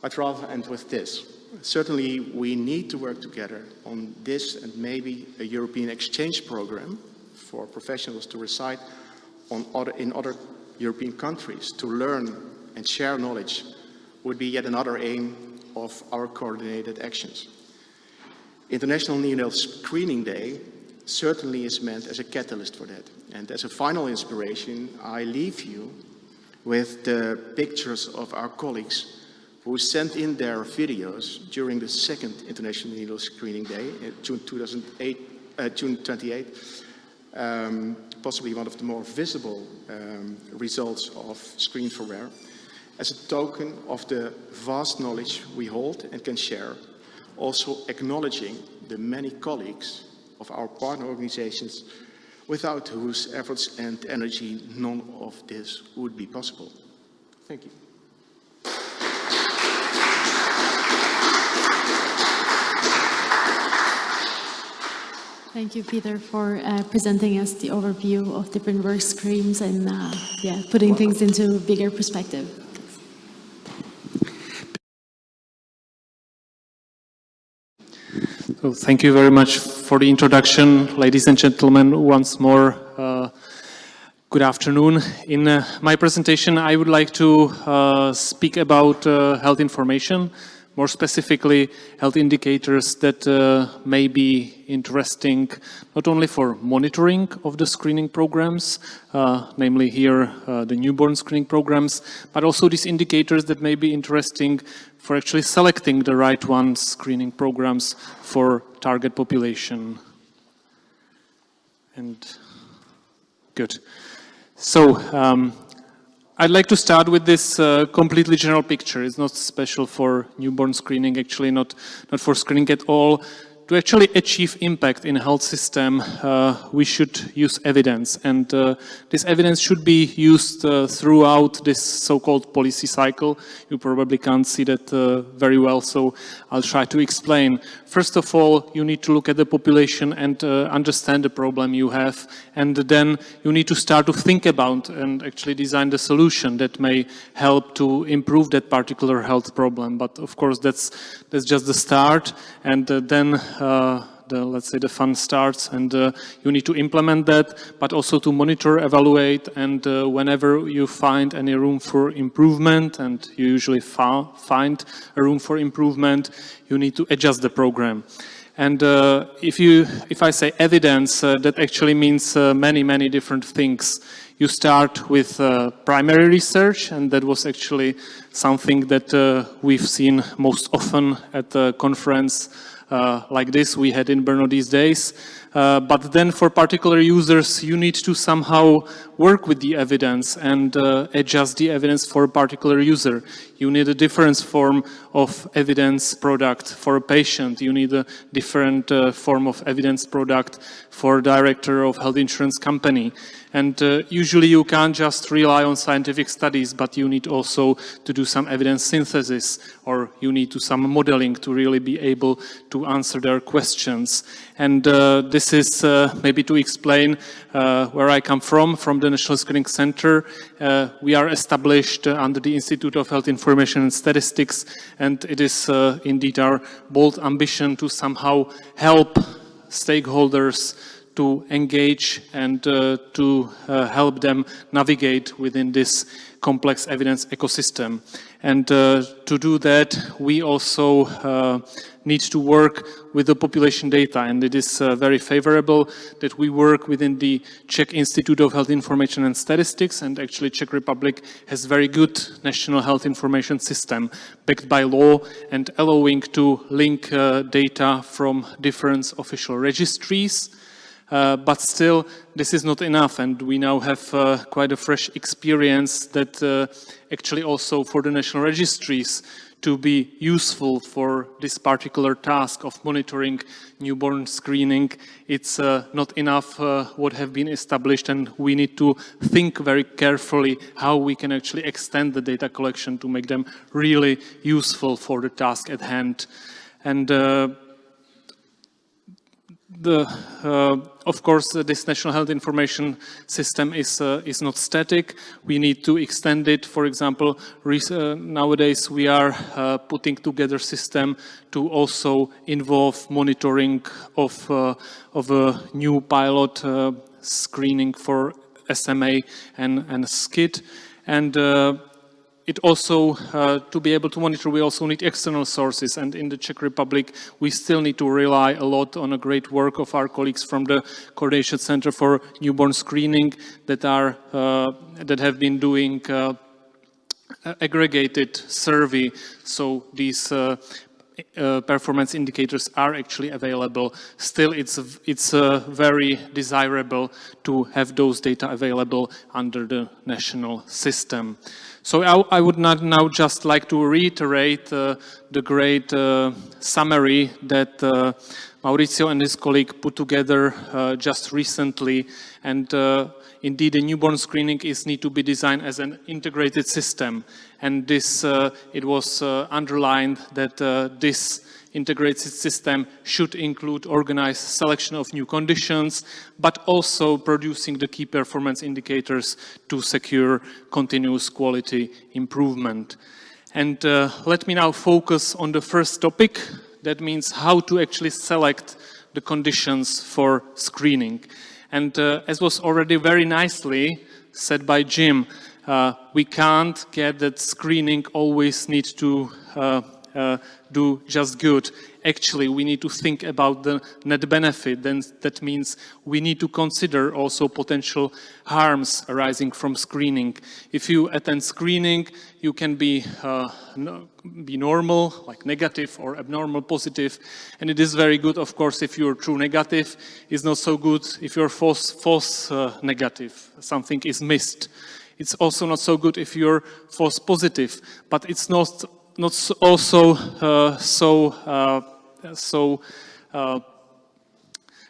D: I'd rather end with this. Certainly, we need to work together on this and maybe a European exchange program for professionals to reside in other European countries to learn and share knowledge would be yet another aim of our coordinated actions. International Neonatal Screening Day certainly is meant as a catalyst for that. And as a final inspiration, I leave you with the pictures of our colleagues who sent in their videos during the second International Neonatal Screening Day, June 28, possibly one of the more visible results of Screen for Rare, as a token of the vast knowledge we hold and can share, also acknowledging the many colleagues of our partner organizations without whose efforts and energy none of this would be possible. Thank you.
C: Thank you, Peter, for presenting us the overview of different work streams and putting things into bigger perspective.
E: So thank you very much for the introduction, ladies and gentlemen. Once more, good afternoon. In my presentation, I would like to speak about health information, more specifically health indicators that may be interesting not only for monitoring of the screening programs, namely here the newborn screening programs, but also these indicators that may be interesting for actually selecting the right ones, screening programs for target population. And good. So I'd like to start with this completely general picture. It's not special for newborn screening, actually not for screening at all. To actually achieve impact in a health system, we should use evidence. And this evidence should be used throughout this so-called policy cycle. You probably can't see that very well, so I'll try to explain. First of all, you need to look at the population and understand the problem you have. And then you need to start to think about and actually design the solution that may help to improve that particular health problem. But of course, that's just the start. And then let's say the fun starts, and you need to implement that, but also to monitor, evaluate, and whenever you find any room for improvement, and you usually find a room for improvement, you need to adjust the program. And if I say evidence, that actually means many different things. You start with primary research, and that was actually something that we've seen most often at a conference like this we had in Brno these days. But then for particular users, you need to somehow work with the evidence and adjust the evidence for a particular user. You need a different form of evidence product for a patient. You need a different form of evidence product for a director of health insurance company. And usually you can't just rely on scientific studies, but you need also to do some evidence synthesis, or you need to some modeling to really be able to answer their questions. And this is maybe to explain where I come from the National Screening Center. We are established under the Institute of Health Information and Statistics, and it is indeed our bold ambition to somehow help stakeholders to engage and to help them navigate within this complex evidence ecosystem. And to do that, we also need to work with the population data, and it is very favorable that we work within the Czech Institute of Health Information and Statistics, and actually Czech Republic has very good national health information system backed by law and allowing to link data from different official registries. But still, this is not enough, and we now have quite a fresh experience that actually also for the national registries to be useful for this particular task of monitoring newborn screening, it's not enough what have been established, and we need to think very carefully how we can actually extend the data collection to make them really useful for the task at hand. And of course, this national health information system is not static. We need to extend it. For example, nowadays we are putting together a system to also involve monitoring of a new pilot screening for SMA and SCID. And it also, to be able to monitor, we also need external sources. And in the Czech Republic, we still need to rely a lot on a great work of our colleagues from the Coordination Center for Newborn Screening that have been doing aggregated survey. So these performance indicators are actually available. Still, it's very desirable to have those data available under the national system. So I would not now just like to reiterate the great summary that Maurizio and his colleague put together just recently. And indeed, the newborn screening need to be designed as an integrated system. And this, it was underlined that this integrated system should include organized selection of new conditions, but also producing the key performance indicators to secure continuous quality improvement. And let me now focus on the first topic. That means how to actually select the conditions for screening. And as was already very nicely said by Jim, we can't get that screening always needs to do just good. Actually, we need to think about the net benefit. Then that means we need to consider also potential harms arising from screening. If you attend screening, you can be normal, like negative, or abnormal positive. And it is very good, of course, if you're true negative. It's not so good if you're false negative. Something is missed. It's also not so good if you're false positive. But it's not also so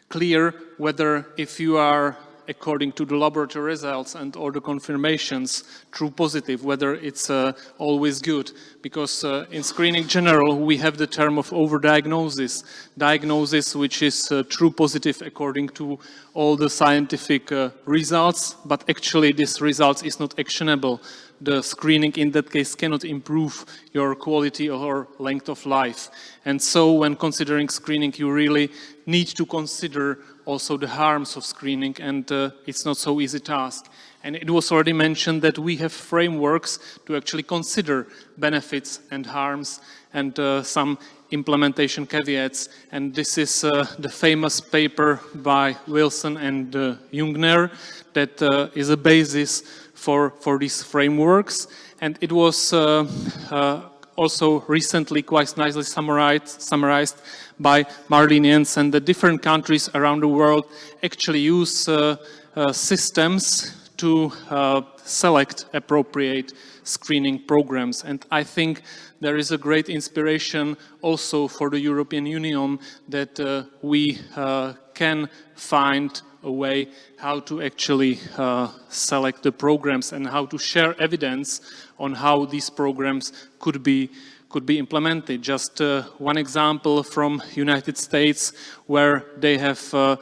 E: clear whether if you are, according to the laboratory results and all the confirmations, true positive, whether it's always good. Because in screening general, we have the term of overdiagnosis. Diagnosis which is true positive according to all the scientific results, but actually this result is not actionable. The screening in that case cannot improve your quality or length of life. And so when considering screening, you really need to consider also the harms of screening, and it's not so easy task. And it was already mentioned that we have frameworks to actually consider benefits and harms and some implementation caveats. And this is the famous paper by Wilson and Jungner that is a basis for these frameworks. And it was also recently quite nicely summarized by Marlene Jensen, that different countries around the world actually use systems to select appropriate screening programs. And I think there is a great inspiration also for the European Union that we can find a way how to actually select the programs and how to share evidence on how these programs could be implemented. Just one example from United States, where they have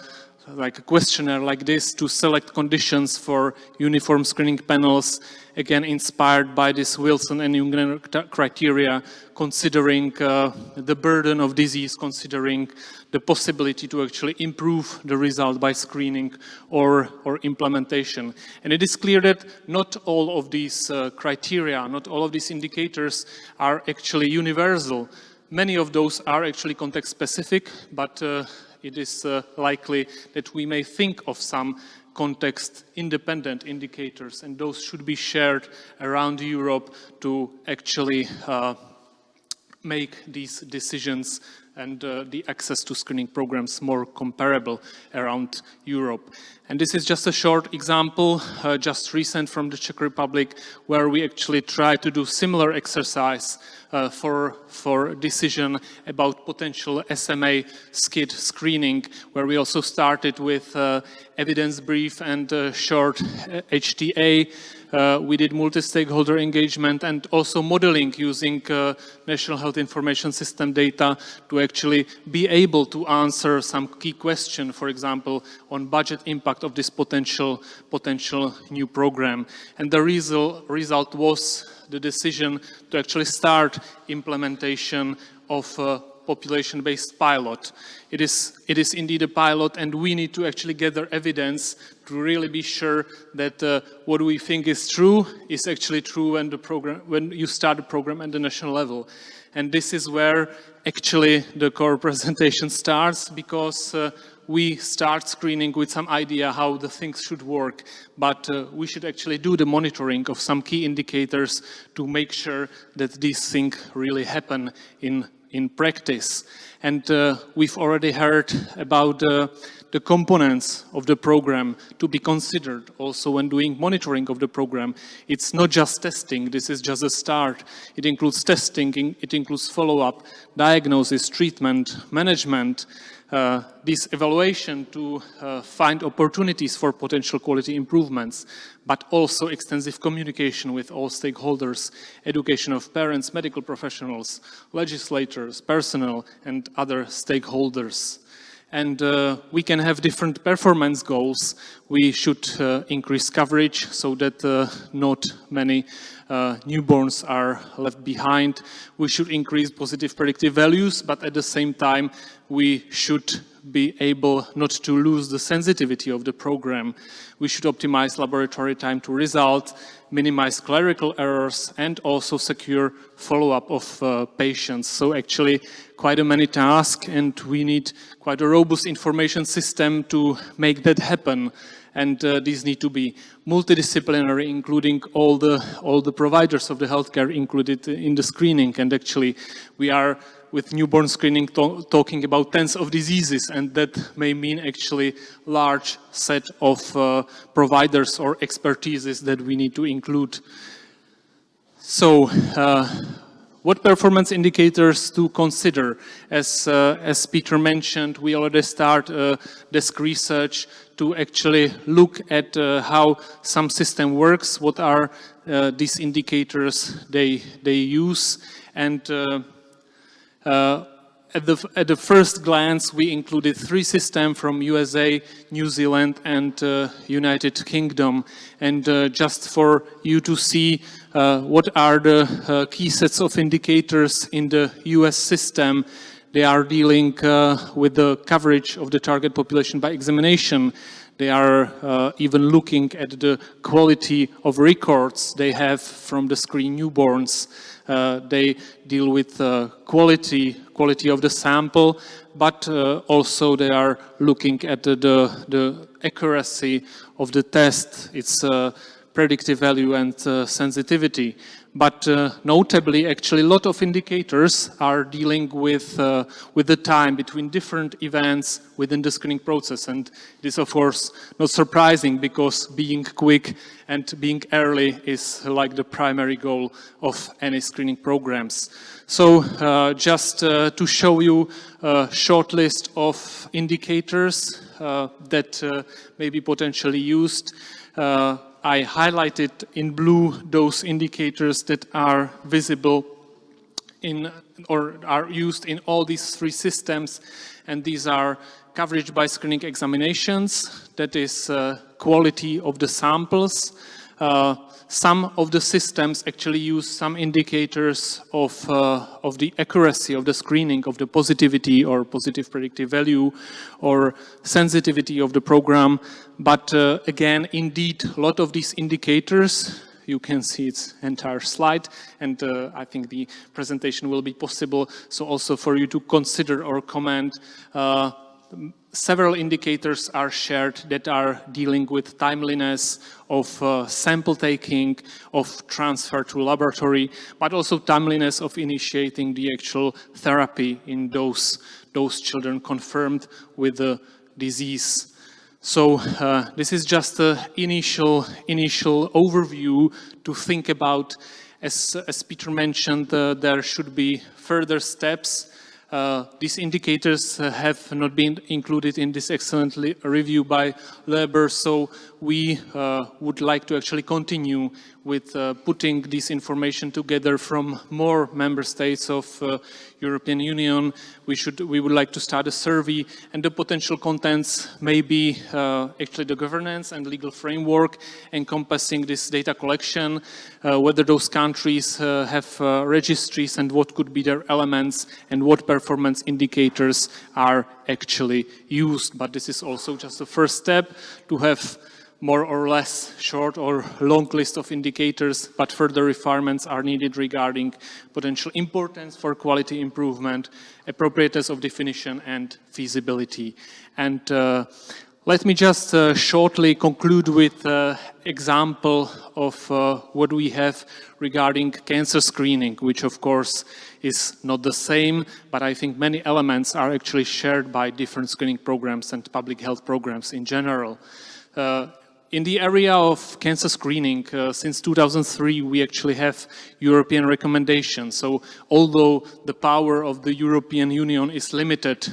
E: like a questionnaire like this to select conditions for uniform screening panels, again inspired by this Wilson and Jungner criteria, considering the burden of disease, considering the possibility to actually improve the result by screening or implementation. And it is clear that not all of these criteria, not all of these indicators are actually universal. Many of those are actually context specific, but it is likely that we may think of some context-independent indicators, and those should be shared around Europe to actually make these decisions and the access to screening programs more comparable around Europe. And this is just a short example, just recent from the Czech Republic, where we actually try to do similar exercise for decision about potential SMA SCID screening, where we also started with evidence brief and short HTA. We did multi-stakeholder engagement and also modeling using National Health Information System data to actually be able to answer some key question, for example, on budget impact of this potential new program. And the result was the decision to actually start implementation of population-based pilot. It is indeed a pilot, and we need to actually gather evidence to really be sure that what we think is true is actually true when you start the program at the national level. And this is where actually the core presentation starts, because we start screening with some idea how the things should work, but we should actually do the monitoring of some key indicators to make sure that these things really happen in practice. And we've already heard about the components of the program to be considered also when doing monitoring of the program. It's not just testing, this is just a start. It includes testing, it includes follow-up, diagnosis, treatment, management, this evaluation to find opportunities for potential quality improvements, but also extensive communication with all stakeholders, education of parents, medical professionals, legislators, personnel, and other stakeholders. And we can have different performance goals. We should increase coverage so that not many newborns are left behind. We should increase positive predictive values, but at the same time, we should be able not to lose the sensitivity of the program. We should optimize laboratory time to result, minimize clerical errors, and also secure follow-up of patients. So actually quite a many tasks, and we need quite a robust information system to make that happen. And these need to be multidisciplinary, including all the providers of the healthcare included in the screening. And actually, we are with newborn screening talking about tens of diseases, and that may mean actually large set of providers or expertises that we need to include. So, what performance indicators to consider? As Peter mentioned, we already start desk research to actually look at how some system works, what are these indicators they use, and at the first glance, we included 3 systems from USA, New Zealand, and United Kingdom. And just for you to see what are the key sets of indicators in the US system, they are dealing with the coverage of the target population by examination. They are even looking at the quality of records they have from the screened newborns. They deal with quality of the sample, but also they are looking at the accuracy of the test, its predictive value and sensitivity. But notably, actually, a lot of indicators are dealing with the time between different events within the screening process. And this, of course, not surprising, because being quick and being early is like the primary goal of any screening programs. So just to show you a short list of indicators that may be potentially used, I highlighted in blue those indicators that are visible in or are used in all these 3 systems, and these are coverage by screening examinations, that is quality of the samples. Some of the systems actually use some indicators of the accuracy of the screening, of the positivity or positive predictive value or sensitivity of the program. But again, indeed, a lot of these indicators, you can see its entire slide, and I think the presentation will be possible. So also for you to consider or comment, several indicators are shared that are dealing with timeliness of sample taking, of transfer to laboratory, but also timeliness of initiating the actual therapy in those children confirmed with the disease. So this is just an initial overview to think about. As Peter mentioned, there should be further steps. These indicators have not been included in this excellent review by Leber, so we would like to actually continue with putting this information together from more member states of European Union. We would like to start a survey, and the potential contents may be actually the governance and legal framework encompassing this data collection, whether those countries have registries and what could be their elements, and what performance performance indicators are actually used. But this is also just the first step to have more or less short or long list of indicators, but further refinements are needed regarding potential importance for quality improvement, appropriateness of definition, and feasibility. And let me just shortly conclude with an example of what we have regarding cancer screening, which of course is not the same, but I think many elements are actually shared by different screening programs and public health programs in general. In the area of cancer screening, since 2003, we actually have European recommendations. So although the power of the European Union is limited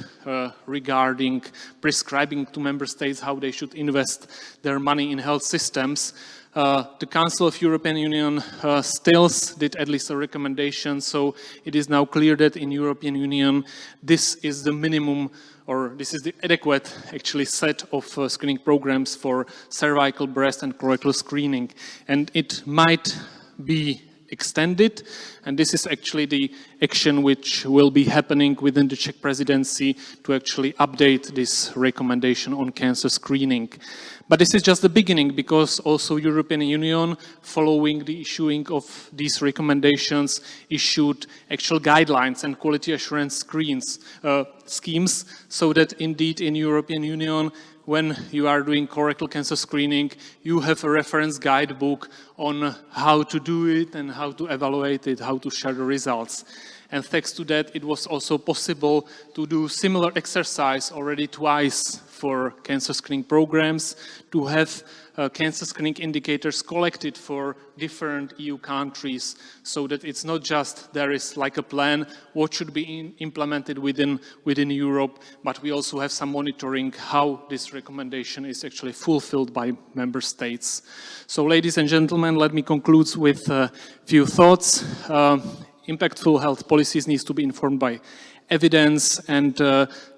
E: regarding prescribing to member states how they should invest their money in health systems, the Council of European Union still did at least a recommendation. So it is now clear that in European Union, this is the minimum, or this is the adequate actually set of screening programs for cervical, breast and colorectal screening. And it might be extended, and this is actually the action which will be happening within the Czech presidency to actually update this recommendation on cancer screening. But this is just the beginning, because also European Union, following the issuing of these recommendations, issued actual guidelines and quality assurance schemes, so that indeed in European Union, when you are doing colorectal cancer screening, you have a reference guidebook on how to do it and how to evaluate it, how to share the results. And thanks to that, it was also possible to do similar exercise already twice for cancer screening programs, to have cancer screening indicators collected for different EU countries, so that it's not just there is like a plan what should be implemented within Europe, but we also have some monitoring how this recommendation is actually fulfilled by member states. So ladies and gentlemen, let me conclude with a few thoughts. Impactful health policies needs to be informed by evidence, and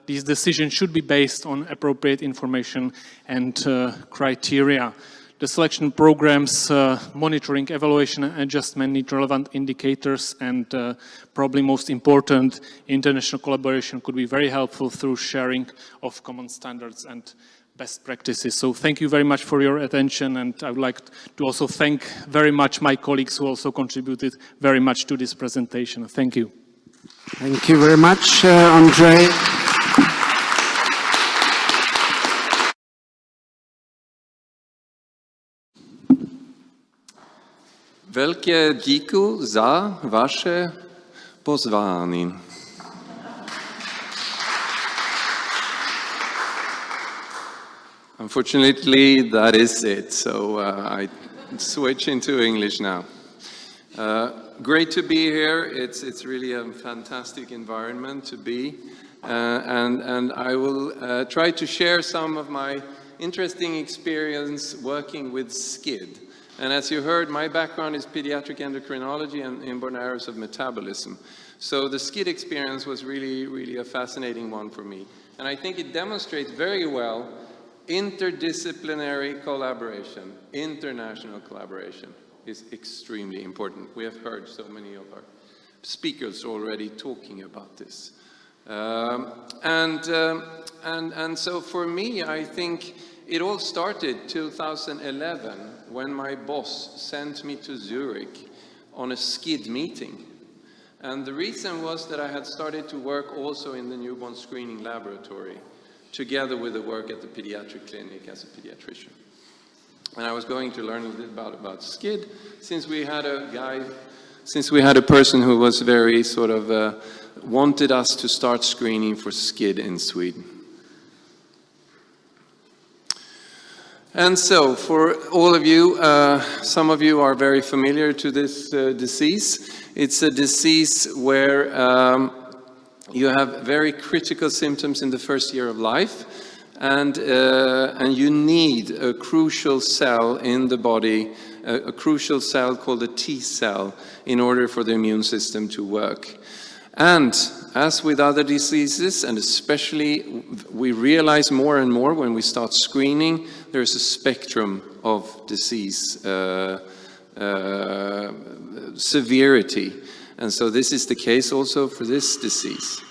E: these decisions should be based on appropriate information and criteria. The selection programs, monitoring, evaluation and adjustment need relevant indicators, and probably most important, international collaboration could be very helpful through sharing of common standards and best practices. So thank you very much for your attention, and I would like to also thank very much my colleagues who also contributed very much to this presentation. Thank you.
F: Thank you very much, Andrzej.
G: Velké díky za vaše pozvání. Unfortunately, that is it, so I switch into English now. Great to be here. It's really a fantastic environment to be, and I will try to share some of my interesting experience working with SCID. And as you heard, my background is pediatric endocrinology and inborn errors of metabolism. So the SCID experience was really a fascinating one for me. And I think it demonstrates very well interdisciplinary collaboration, international collaboration is extremely important. We have heard so many of our speakers already talking about this. And so for me, I think it all started 2011 when my boss sent me to Zurich on a SCID meeting. And the reason was that I had started to work also in the newborn screening laboratory, together with the work at the pediatric clinic as a pediatrician. And I was going to learn a little bit about SCID, since we had a person who was very sort of, wanted us to start screening for SCID in Sweden. And so, for all of you, some of you are very familiar to this disease. It's a disease where you have very critical symptoms in the first year of life, and you need a crucial cell in the body, a crucial cell called a T cell, in order for the immune system to work. And as with other diseases, and especially we realize more and more when we start screening, there's a spectrum of disease severity. And so this is the case also for this disease.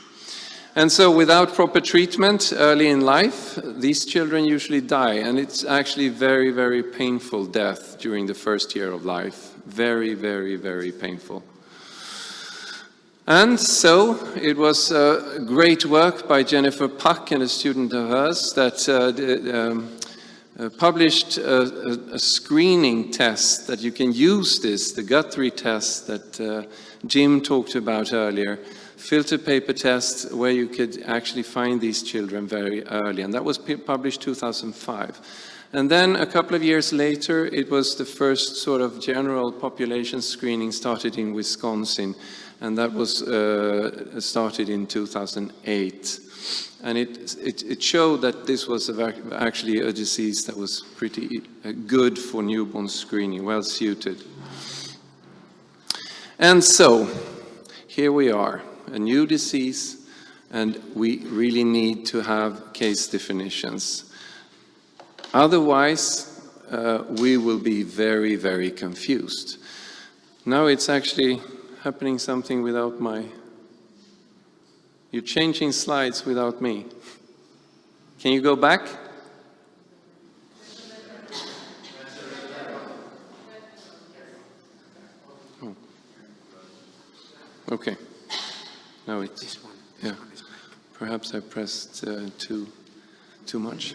G: And so without proper treatment early in life, these children usually die, and it's actually very, very painful death during the first year of life. Very, very, very painful. And so it was great work by Jennifer Puck and a student of hers that published a screening test that you can use this, the Guthrie test that Jim talked about earlier, filter paper test where you could actually find these children very early. And that was published 2005. And then a couple of years later, it was the first sort of general population screening started in Wisconsin. And that was started in 2008. And it showed that this was actually a disease that was pretty good for newborn screening, well suited. And so, here we are, a new disease, and we really need to have case definitions. Otherwise, we will be very, very confused. Now it's actually happening something without my... You're changing slides without me. Can you go back? Oh. Okay. No, it's... Yeah. Perhaps I pressed too much.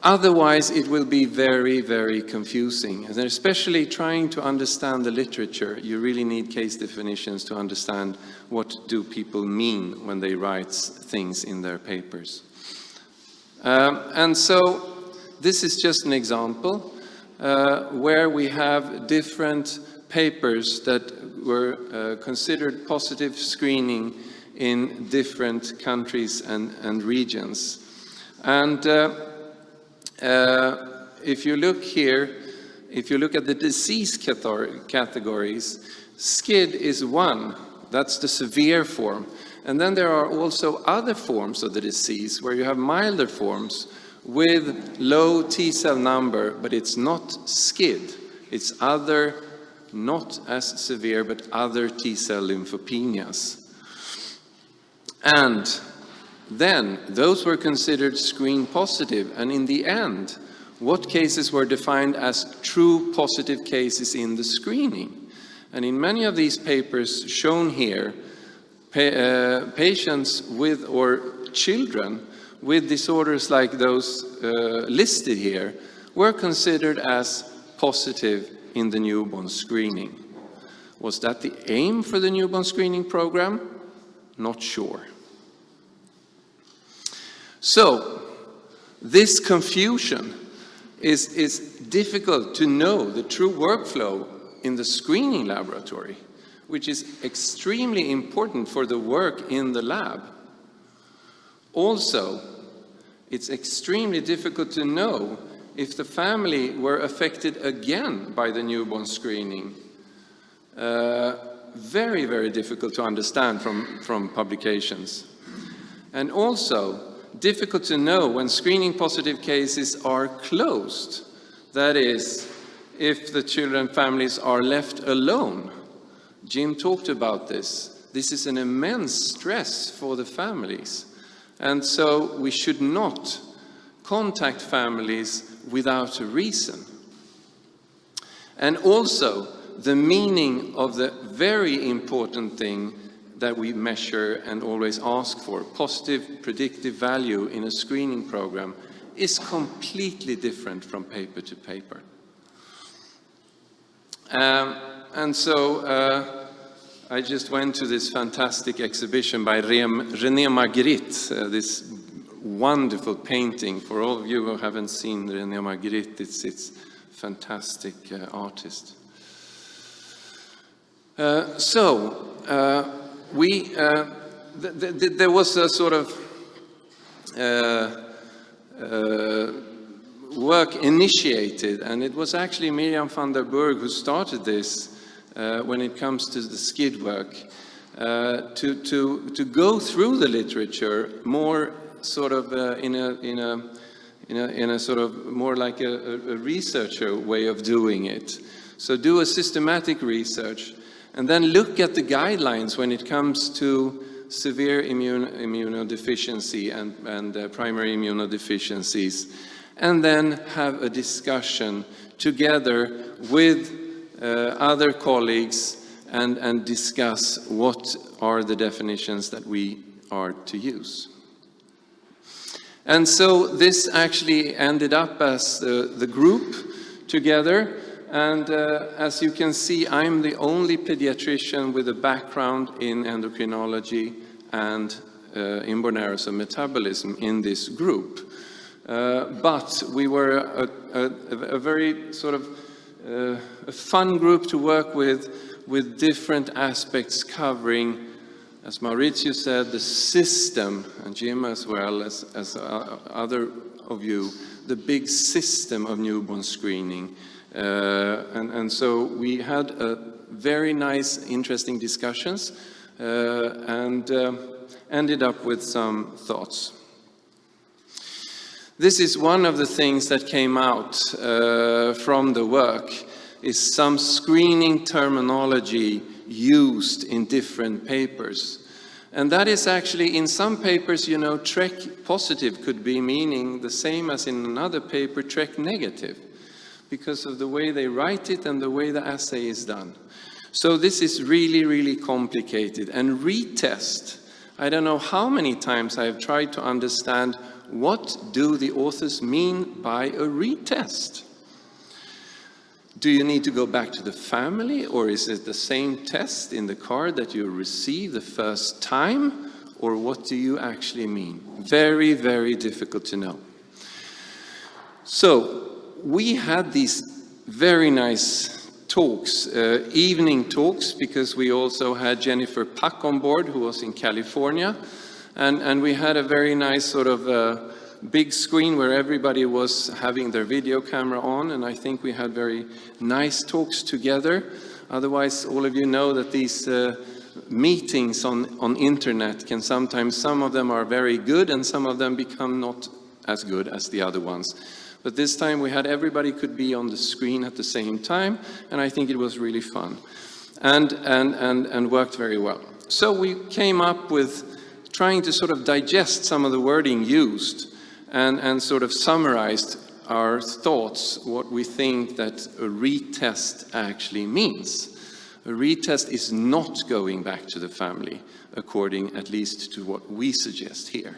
G: Otherwise, it will be very, very confusing. And especially trying to understand the literature, you really need case definitions to understand what do people mean when they write things in their papers. And so this is just an example where we have different papers that were considered positive screening in different countries and regions. And if you look here, if you look at the disease categories, SCID is one, that's the severe form. And then there are also other forms of the disease where you have milder forms with low T-cell number, but it's not SCID. It's other, not as severe, but other T-cell lymphopenias. And then those were considered screen positive, and in the end, what cases were defined as true positive cases in the screening? And in many of these papers shown here, patients with or children with disorders like those listed here were considered as positive in the newborn screening. Was that the aim for the newborn screening program? Not sure. So, this confusion is difficult to know the true workflow in the screening laboratory, which is extremely important for the work in the lab. Also, it's extremely difficult to know if the family were affected again by the newborn screening. Very, very difficult to understand from publications. And also, difficult to know when screening positive cases are closed. That is, if the children families are left alone. Jim talked about this. This is an immense stress for the families. And so we should not contact families without a reason. And also, the meaning of the very important thing that we measure and always ask for, positive predictive value in a screening program, is completely different from paper to paper. And so I just went to this fantastic exhibition by René Magritte, this wonderful painting. For all of you who haven't seen René Magritte, it's fantastic artist. There was a sort of work initiated, and it was actually Mirjam van der Burg who started this when it comes to the SCID work, to go through the literature more sort of in a sort of more like a researcher way of doing it. So do a systematic research and then look at the guidelines when it comes to severe immunodeficiency and primary immunodeficiencies, and then have a discussion together with other colleagues and discuss what are the definitions that we are to use. And so this actually ended up as the group together, and as you can see, I'm the only pediatrician with a background in endocrinology and inborn errors of metabolism in this group. But we were a very sort of a fun group to work with different aspects covering, as Maurizio said, the system, and Jim as well as other of you, the big system of newborn screening. And so we had very nice, interesting discussions and ended up with some thoughts. This is one of the things that came out from the work, is some screening terminology used in different papers. And that is actually, in some papers, you know, TREC positive could be meaning the same as in another paper, TREC negative, because of the way they write it and the way the assay is done. So this is really, really complicated. And retest, I don't know how many times I have tried to understand what do the authors mean by a retest. Do you need to go back to the family, or is it the same test in the card that you receive the first time, or what do you actually mean? Very, very difficult to know. So we had these very nice talks, evening talks, because we also had Jennifer Puck on board, who was in California, and we had a very nice sort of big screen where everybody was having their video camera on, and I think we had very nice talks together. Otherwise, all of you know that these meetings on internet can sometimes, some of them are very good and some of them become not as good as the other ones. But this time we had everybody could be on the screen at the same time, and I think it was really fun and worked very well. So we came up with trying to sort of digest some of the wording used and sort of summarized our thoughts, what we think that a retest actually means. A retest is not going back to the family, according at least to what we suggest here.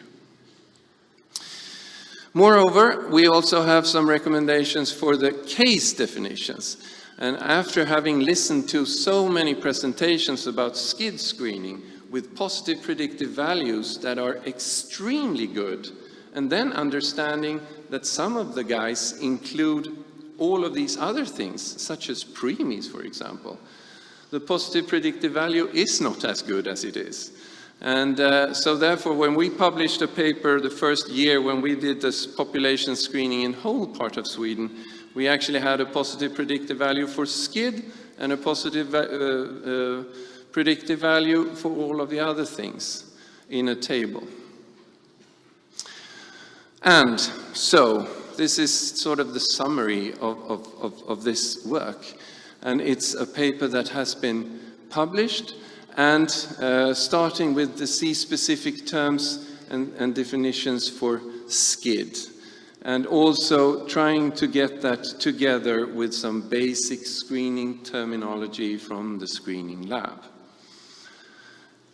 G: Moreover, we also have some recommendations for the case definitions. And after having listened to so many presentations about SCID screening with positive predictive values that are extremely good, and then understanding that some of the guys include all of these other things, such as preemies, for example, the positive predictive value is not as good as it is. And so therefore, when we published a paper the first year when we did this population screening in whole part of Sweden, we actually had a positive predictive value for SCID and a positive predictive value for all of the other things in a table. And so this is sort of the summary of this work. And it's a paper that has been published, and starting with the C-specific terms and definitions for SCID. And also trying to get that together with some basic screening terminology from the screening lab.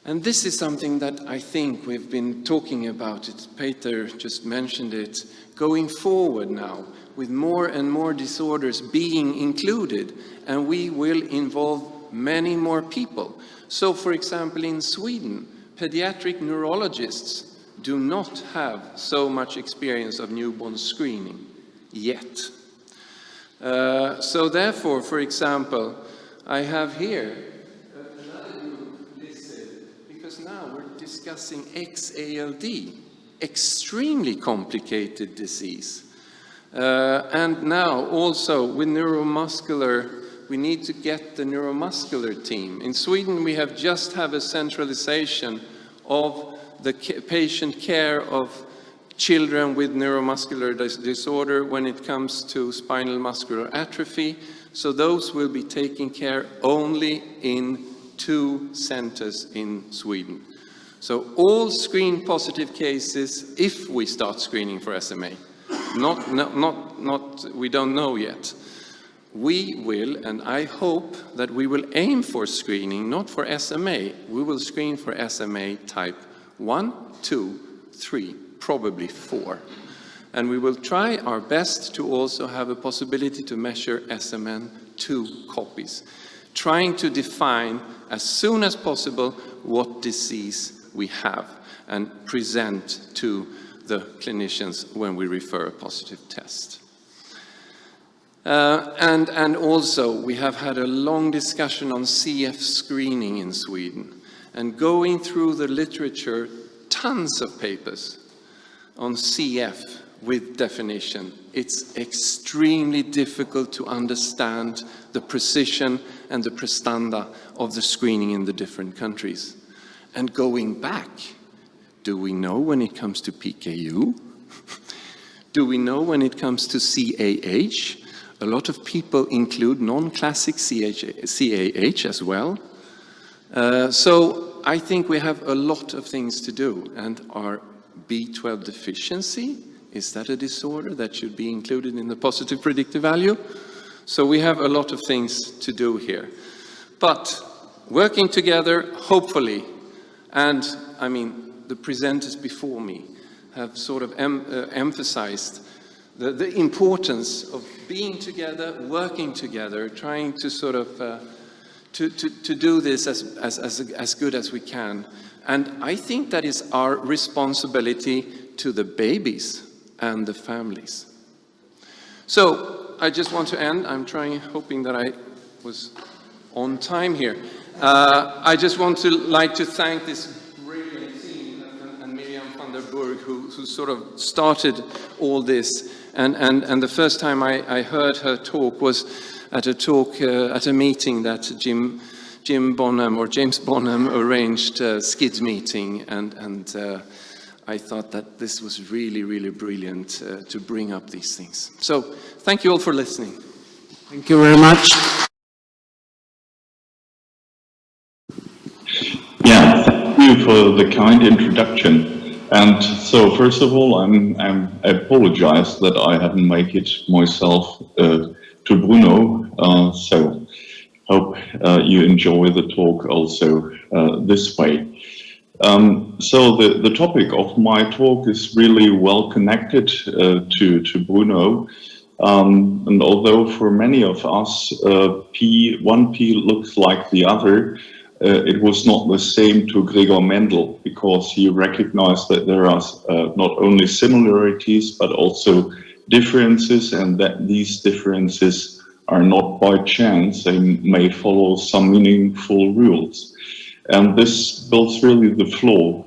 G: And this is something that I think we've been talking about it. Peter just mentioned it. Going forward now, with more and more disorders being included, and we will involve many more people. So, for example, in Sweden, pediatric neurologists do not have so much experience of newborn screening yet. So therefore, for example, I have here another group listed, because now we're discussing XALD, extremely complicated disease. And now also with neuromuscular, we need to get the neuromuscular team. In Sweden, we have just have a centralization of the patient care of children with neuromuscular disorder when it comes to spinal muscular atrophy. So those will be taken care only in 2 centers in Sweden. So all screen positive cases, if we start screening for SMA, we don't know yet. We will, and I hope that we will aim for screening, not for SMA. We will screen for SMA type 1, 2, 3, probably 4. And we will try our best to also have a possibility to measure SMN2 copies, trying to define as soon as possible what disease we have and present to the clinicians when we refer a positive test. And also, we have had a long discussion on CF screening in Sweden, and going through the literature, tons of papers on CF with definition. It's extremely difficult to understand the precision and the prestanda of the screening in the different countries. And going back, do we know when it comes to PKU? Do we know when it comes to CAH? A lot of people include non-classic CAH as well. So I think we have a lot of things to do. And our B12 deficiency, is that a disorder that should be included in the positive predictive value? So we have a lot of things to do here. But working together, hopefully, and I mean, the presenters before me have sort of emphasized the importance of being together, working together, trying to sort of to do this as good as we can. And I think that is our responsibility to the babies and the families. So I just want to end. I'm hoping that I was on time here. I just want to like to thank this brilliant team and Miriam van der Burg who sort of started all this. And the first time I heard her talk was at a meeting that Jim Bonham or James Bonham arranged, SCID's meeting, and I thought that this was really, really brilliant to bring up these things. So thank you all for listening.
F: Thank you very much.
H: Yeah, thank you for the kind introduction. And so, first of all, I apologize that I haven't made it myself to Bruno. So, hope you enjoy the talk also this way. So, the topic of my talk is really well connected to Bruno. And although for many of us, one P looks like the other, it was not the same to Gregor Mendel, because he recognized that there are not only similarities, but also differences, and that these differences are not by chance. They may follow some meaningful rules. And this builds really the floor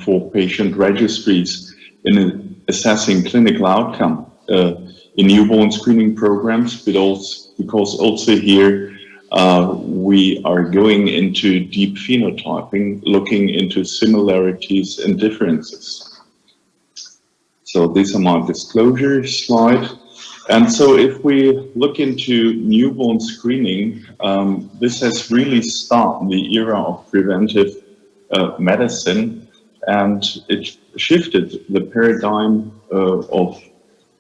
H: for patient registries in assessing clinical outcome in newborn screening programs, but also, because also here we are going into deep phenotyping, looking into similarities and differences. So these are my disclosure slide. And so if we look into newborn screening, this has really started the era of preventive medicine, and it shifted the paradigm of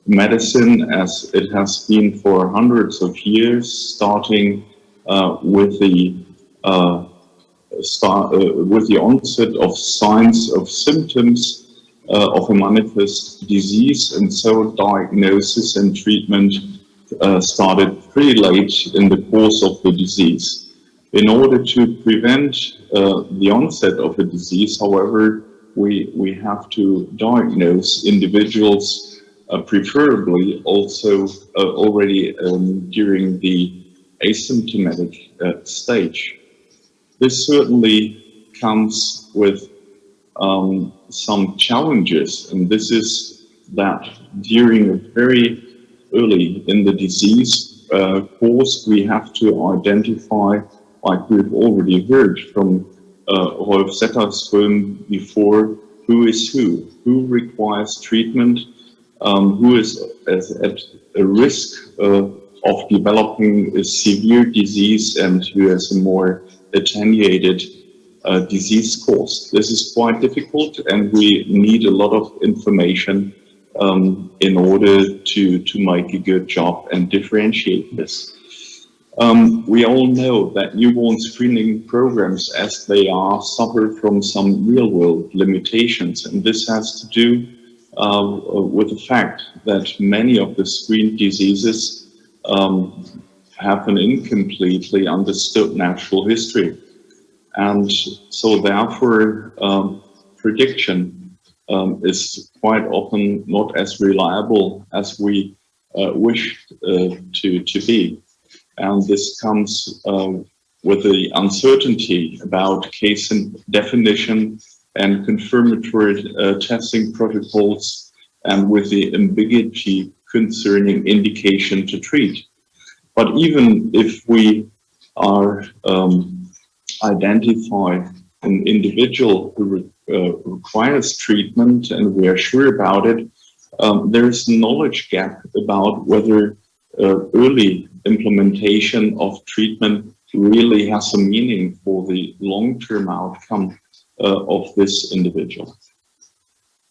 H: medicine as it has been for hundreds of years, starting with the onset of signs of symptoms of a manifest disease, and so diagnosis and treatment started pretty late in the course of the disease. In order to prevent the onset of a disease, however, we have to diagnose individuals, preferably also already during the asymptomatic stage. This certainly comes with some challenges, and this is that during very early in the disease course, we have to identify, like we've already heard from Rolf Zetterström before, who is who requires treatment, who is at a risk of developing a severe disease, and who has a more attenuated disease course. This is quite difficult, and we need a lot of information in order to make a good job and differentiate this. We all know that newborn screening programs, as they are, suffer from some real-world limitations, and this has to do with the fact that many of the screened diseases have an incompletely understood natural history. And so therefore, prediction is quite often not as reliable as we wish to be. And this comes with the uncertainty about case definition and confirmatory testing protocols, and with the ambiguity concerning indication to treat. But even if we are identify an individual who requires treatment and we are sure about it, there is a knowledge gap about whether early implementation of treatment really has a meaning for the long-term outcome of this individual.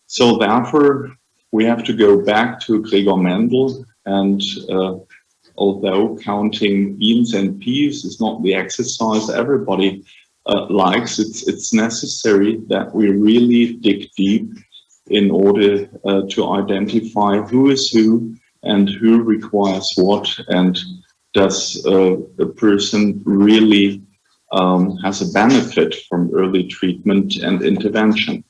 H: So therefore, we have to go back to Gregor Mendel, and although counting beans and peas is not the exercise everybody likes, it's necessary that we really dig deep in order to identify who is who and who requires what, and does a person really has a benefit from early treatment and intervention.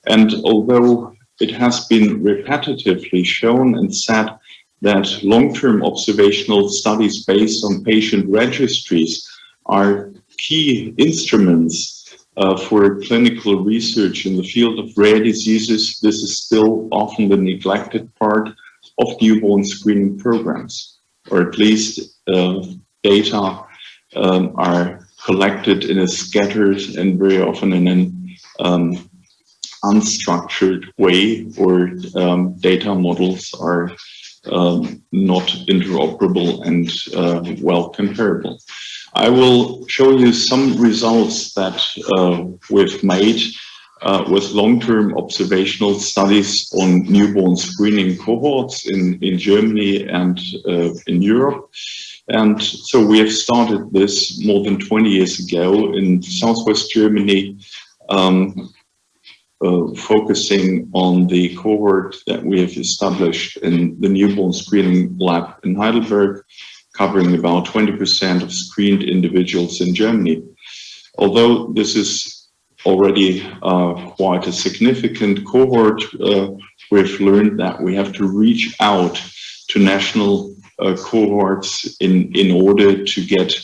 H: And although it has been repetitively shown and said that long-term observational studies based on patient registries are key instruments for clinical research in the field of rare diseases, this is still often the neglected part of newborn screening programs, or at least data are collected in a scattered and very often in an unstructured way, or data models are not interoperable and well comparable. I will show you some results that we've made with long-term observational studies on newborn screening cohorts in Germany and in Europe. And so we have started this more than 20 years ago in Southwest Germany, focusing on the cohort that we have established in the newborn screening lab in Heidelberg, covering about 20% of screened individuals in Germany. Although this is already quite a significant cohort, we've learned that we have to reach out to national cohorts in order to get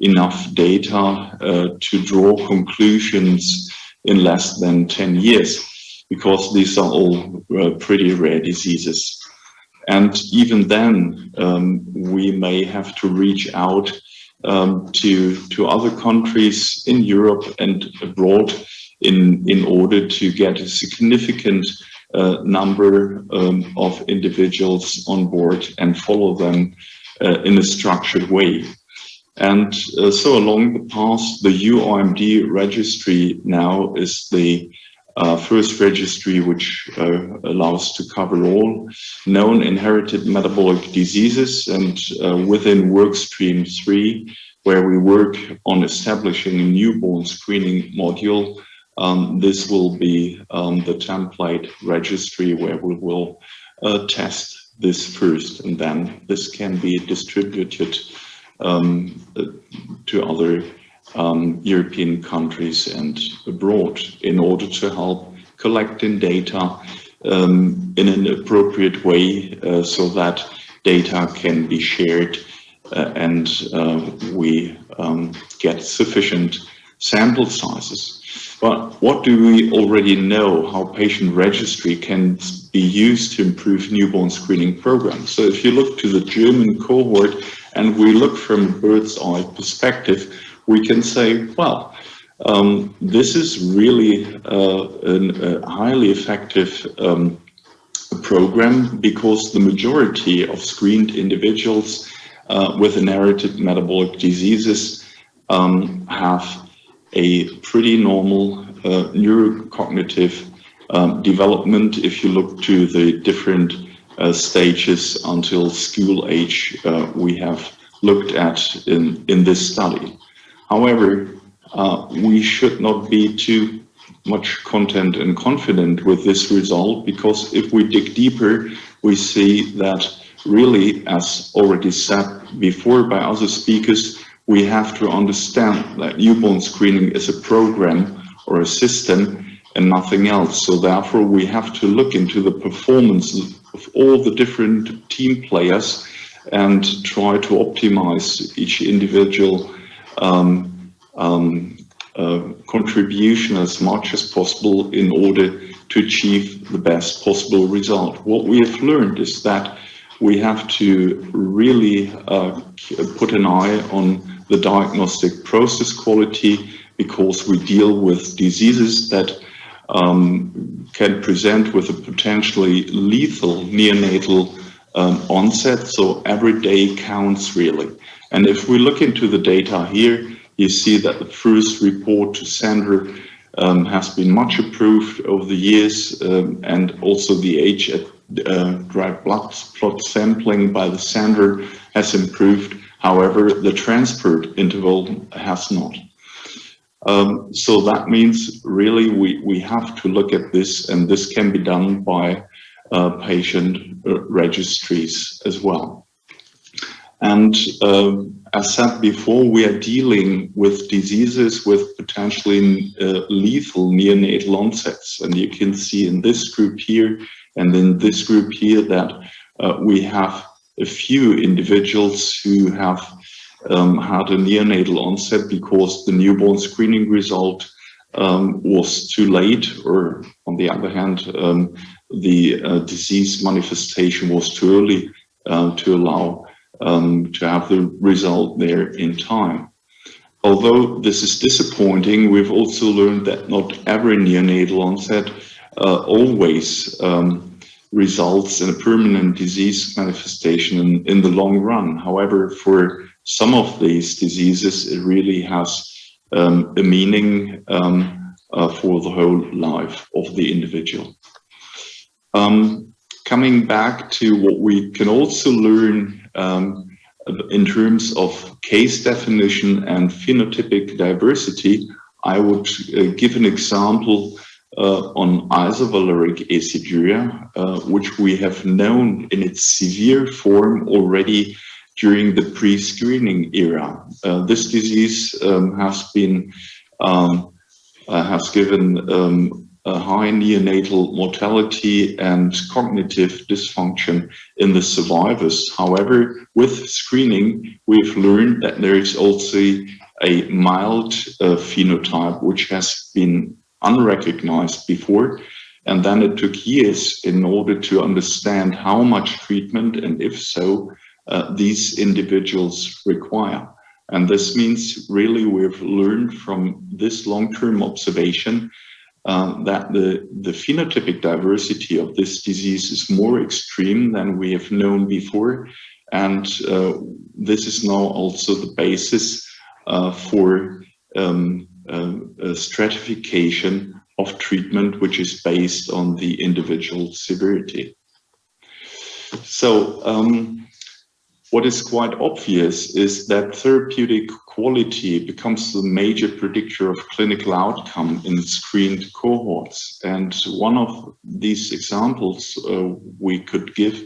H: enough data to draw conclusions in less than 10 years, because these are all pretty rare diseases. And even then, we may have to reach out to other countries in Europe and abroad in order to get a significant number of individuals on board and follow them in a structured way. And so along the path, the UOMD registry now is the first registry which allows to cover all known inherited metabolic diseases, and within workstream 3, where we work on establishing a newborn screening module, this will be the template registry where we will test this first, and then this can be distributed to other European countries and abroad in order to help collecting data in an appropriate way, so that data can be shared and we get sufficient sample sizes. But what do we already know how patient registry can be used to improve newborn screening programs? So if you look to the German cohort and we look from a bird's eye perspective, we can say, well, this is really a highly effective program, because the majority of screened individuals with inherited metabolic diseases have a pretty normal neurocognitive development if you look to the different stages until school age we have looked at in this study. However, we should not be too much content and confident with this result, because if we dig deeper, we see that really, as already said before by other speakers, we have to understand that newborn screening is a program or a system and nothing else. So therefore, we have to look into the performance of all the different team players and try to optimize each individual contribution as much as possible in order to achieve the best possible result. What we have learned is that we have to really put an eye on the diagnostic process quality, because we deal with diseases that can present with a potentially lethal neonatal onset, so every day counts really. And if we look into the data here, you see that the first report to Sandra has been much improved over the years, and also the age at dried blood plot sampling by the Sandra has improved. However, the transport interval has not. So that means really we have to look at this, and this can be done by patient registries as well. And as said before, we are dealing with diseases with potentially lethal neonatal onsets. And you can see in this group here and in this group here that we have a few individuals who have had a neonatal onset because the newborn screening result was too late, or on the other hand, the disease manifestation was too early to allow to have the result there in time. Although this is disappointing, we've also learned that not every neonatal onset always results in a permanent disease manifestation in the long run. However, for some of these diseases, it really has a meaning for the whole life of the individual. Coming back to what we can also learn in terms of case definition and phenotypic diversity, I would give an example on isovaleric aciduria, which we have known in its severe form already during the pre-screening era. This disease has given a high neonatal mortality and cognitive dysfunction in the survivors. However, with screening, we've learned that there is also a mild phenotype which has been unrecognized before, and then it took years in order to understand how much treatment, and if so, these individuals require. And this means really we've learned from this long-term observation that the phenotypic diversity of this disease is more extreme than we have known before. And this is now also the basis for a stratification of treatment, which is based on the individual severity. So what is quite obvious is that therapeutic quality becomes the major predictor of clinical outcome in screened cohorts. And one of these examples we could give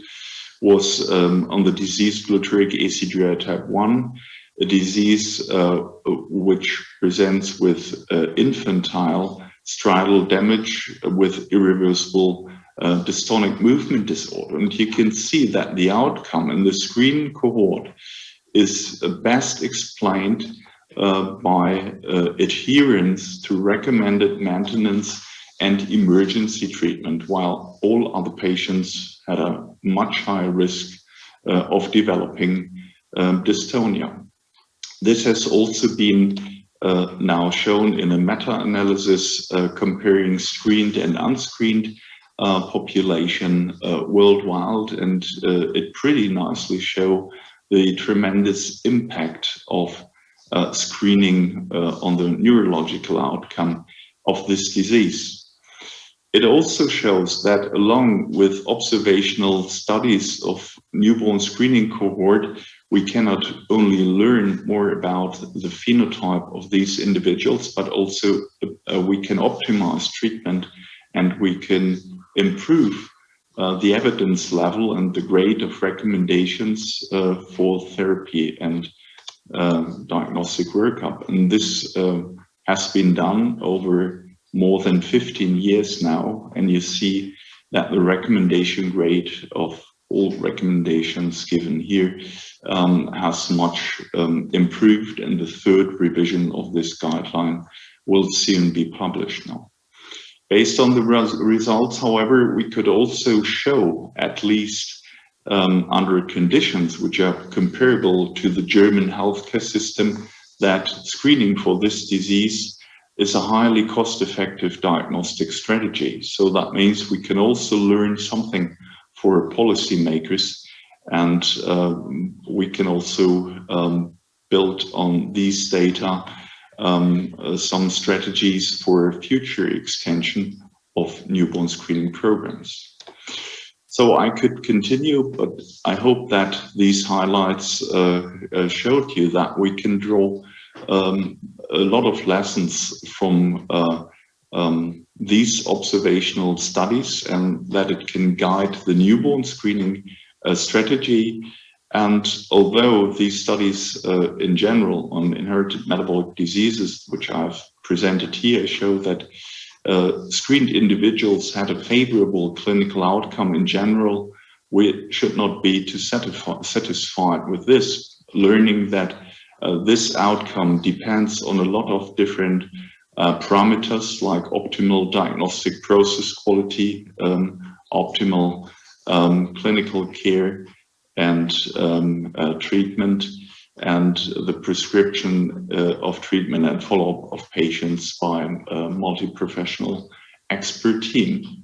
H: was on the disease glutaric aciduria type 1, a disease which presents with infantile striatal damage with irreversible dystonic movement disorder. And you can see that the outcome in the screen cohort is best explained by adherence to recommended maintenance and emergency treatment, while all other patients had a much higher risk of developing dystonia. This has also been now shown in a meta-analysis comparing screened and unscreened population worldwide, and it pretty nicely show the tremendous impact of screening on the neurological outcome of this disease. It also shows that along with observational studies of newborn screening cohort, we cannot only learn more about the phenotype of these individuals, but also we can optimize treatment and we can improve the evidence level and the grade of recommendations for therapy and diagnostic workup. And this has been done over more than 15 years now, and you see that the recommendation grade of all recommendations given here has much improved, and the third revision of this guideline will soon be published now. Based on the results, however, we could also show, at least under conditions which are comparable to the German healthcare system, that screening for this disease is a highly cost-effective diagnostic strategy. So that means we can also learn something for policymakers, and we can also build on these data some strategies for future extension of newborn screening programs. So I could continue, but I hope that these highlights showed you that we can draw a lot of lessons from these observational studies, and that it can guide the newborn screening strategy. And although these studies in general on inherited metabolic diseases, which I've presented here, show that screened individuals had a favorable clinical outcome in general, we should not be too satisfied with this, learning that this outcome depends on a lot of different parameters like optimal diagnostic process quality, optimal clinical care and treatment, and the prescription of treatment and follow-up of patients by a multi-professional expert team.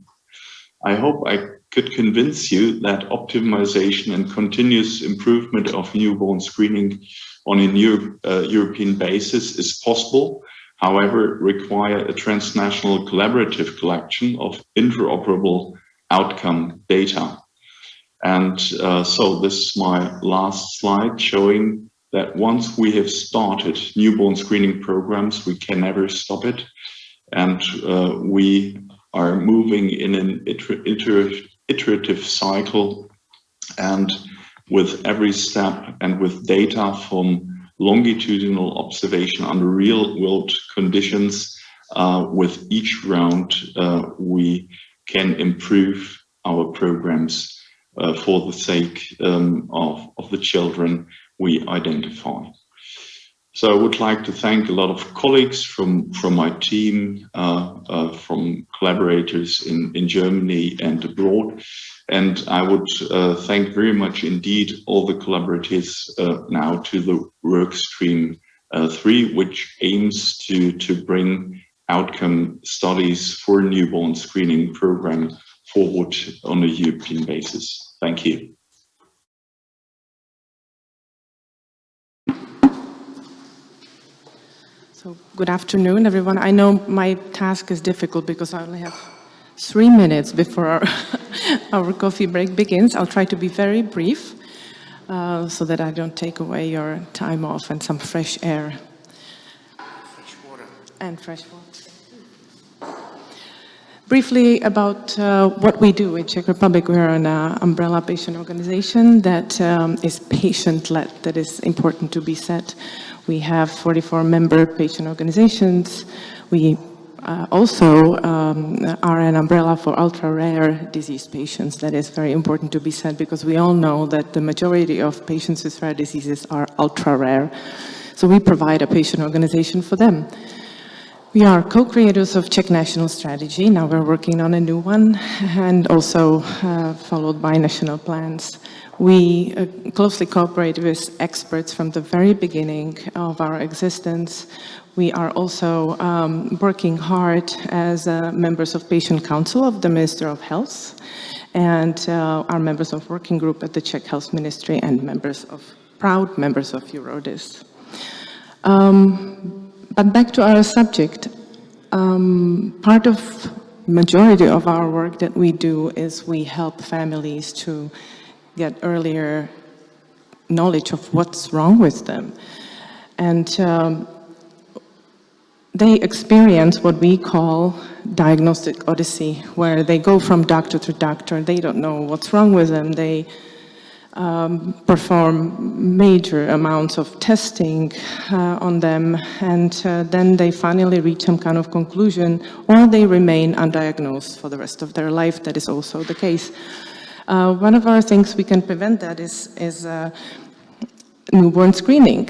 H: I hope I could convince you that optimization and continuous improvement of newborn screening on a European basis is possible, however, require a transnational collaborative collection of interoperable outcome data. And so this is my last slide, showing that once we have started newborn screening programs, we can never stop it. And we are moving in an iterative cycle, and with every step and with data from longitudinal observation under real-world conditions, with each round, we can improve our programs for the sake of the children we identify. So I would like to thank a lot of colleagues from my team, from collaborators in Germany and abroad. And I would thank very much indeed all the collaborators now to the work stream 3, which aims to bring outcome studies for newborn screening program forward on a European basis. Thank you.
F: So good afternoon, everyone. I know my task is difficult because I only have 3 minutes before our coffee break begins. I'll try to be very brief so that I don't take away your time off and some fresh air. Fresh water. And fresh water. Briefly about what we do in Czech Republic. We are an umbrella patient organization that is patient-led. That is important to be said. We have 44 member patient organizations. We also are an umbrella for ultra-rare disease patients. That is very important to be said because we all know that the majority of patients with rare diseases are ultra-rare. So we provide a patient organization for them. We are co-creators of Czech National Strategy. Now we're working on a new one, and also followed by national plans. We closely cooperate with experts from the very beginning of our existence. We are also working hard as members of Patient Council of the Minister of Health, and are members of working group at the Czech Health Ministry, and proud members of EuroDis. But back to our subject. Part of majority of our work that we do is we help families to get earlier knowledge of what's wrong with them. And they experience what we call diagnostic odyssey, where they go from doctor to doctor. They don't know what's wrong with them. They perform major amounts of testing on them, and then they finally reach some kind of conclusion, or they remain undiagnosed for the rest of their life. That is also the case. One of our things we can prevent that is newborn screening.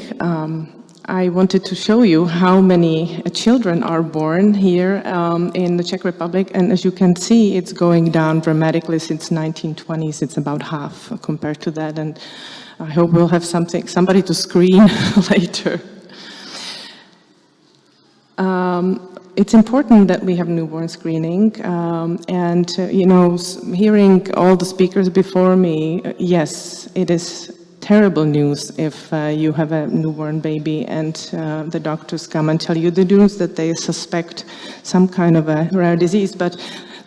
F: I wanted to show you how many children are born here in the Czech Republic, and as you can see, it's going down dramatically since 1920s. It's about half compared to that, and I hope we'll have somebody to screen later. It's important that we have newborn screening, and you know, hearing all the speakers before me, yes, it is terrible news if you have a newborn baby and the doctors come and tell you the news that they suspect some kind of a rare disease. But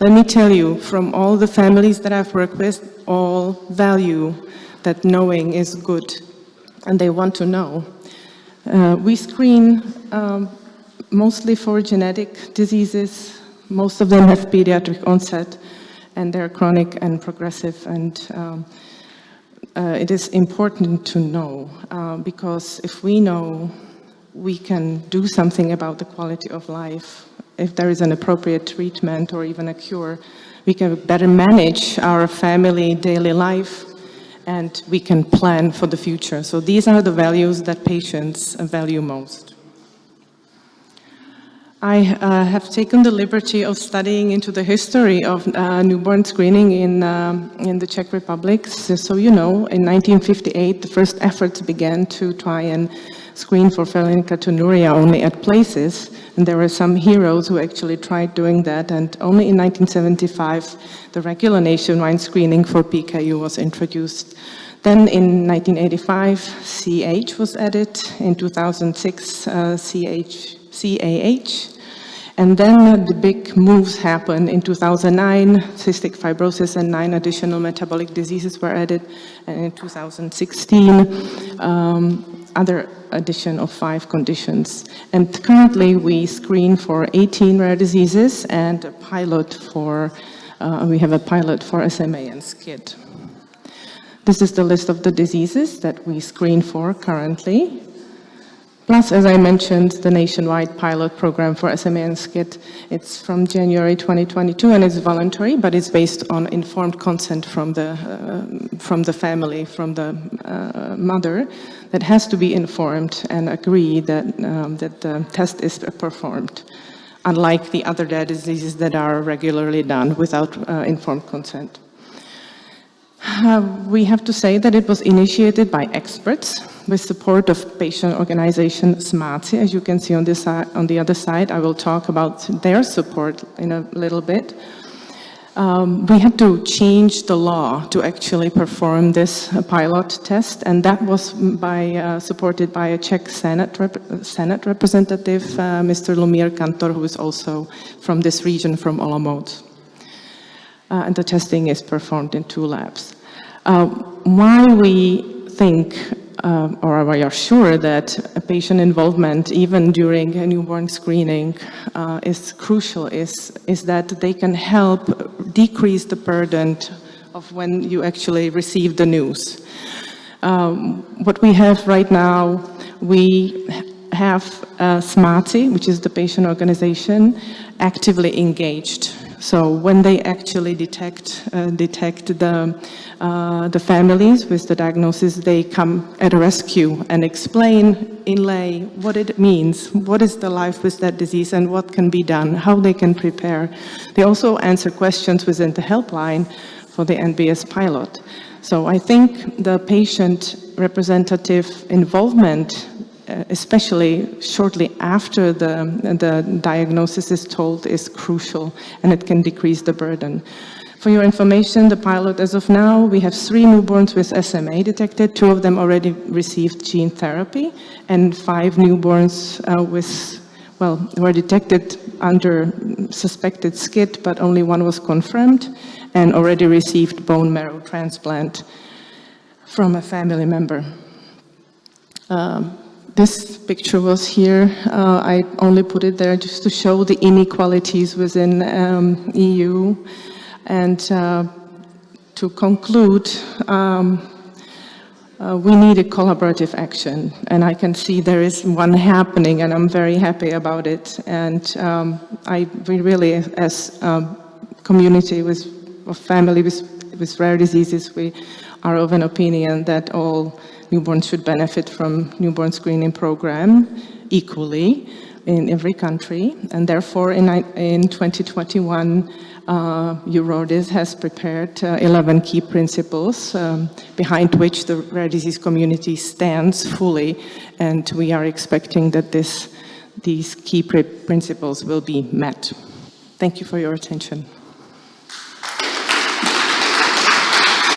F: let me tell you, from all the families that I've worked with, all value that knowing is good, and they want to know. We screen mostly for genetic diseases. Most of them have pediatric onset, and they're chronic and progressive, and it is important to know, because if we know, we can do something about the quality of life. If there is an appropriate treatment or even a cure, we can better manage our family daily life, and we can plan for the future. So these are the values that patients value most. I have taken the liberty of studying into the history of newborn screening in the Czech Republic. So you know, in 1958, the first efforts began to try and screen for phenylketonuria only at places. And there were some heroes who actually tried doing that. And only in 1975, the regular nationwide screening for PKU was introduced. Then in 1985, CH was added. In 2006, CAH. And then the big moves happened. In 2009, cystic fibrosis and 9 additional metabolic diseases were added. And in 2016, other addition of 5 conditions. And currently we screen for 18 rare diseases and a pilot for, we have a pilot for SMA and SCID. This is the list of the diseases that we screen for currently. Plus, as I mentioned, the nationwide pilot program for SMA and SCID, it's from January 2022, and it's voluntary, but it's based on informed consent from the family, from the mother, that has to be informed and agree that, that the test is performed, unlike the other rare diseases that are regularly done without informed consent. We have to say that it was initiated by experts with support of patient organization SMACI. As you can see on this side, on the other side, I will talk about their support in a little bit. We had to change the law to actually perform this pilot test, and that was by, supported by a Czech Senate representative, Mr. Lumír Kantor, who is also from this region, from Olomouc. And the testing is performed in 2 labs. Why we think, or we are sure that patient involvement, even during a newborn screening, is crucial, is that they can help decrease the burden of when you actually receive the news. What we have right now, we have SMACI, which is the patient organization, actively engaged. So when they actually detect the families with the diagnosis, they come at a rescue and explain in lay what it means, what is the life with that disease and what can be done, how they can prepare. They also answer questions within the helpline for the NBS pilot. So I think the patient representative involvement, especially shortly after the diagnosis is told, is crucial, and it can decrease the burden. For your information, the pilot as of now, we have 3 newborns with SMA detected. 2 of them already received gene therapy, and 5 newborns were detected under suspected SCID, but only 1 was confirmed and already received bone marrow transplant from a family member. This picture was here. I only put it there just to show the inequalities within EU. And to conclude, we need a collaborative action. And I can see there is one happening, and I'm very happy about it. And we really, as a community of family with rare diseases, we are of an opinion that all newborns should benefit from newborn screening program equally in every country. And therefore, in 2021, EURORDIS has prepared 11 key principles behind which the rare disease community stands fully, and we are expecting that these key principles will be met. Thank you for your attention.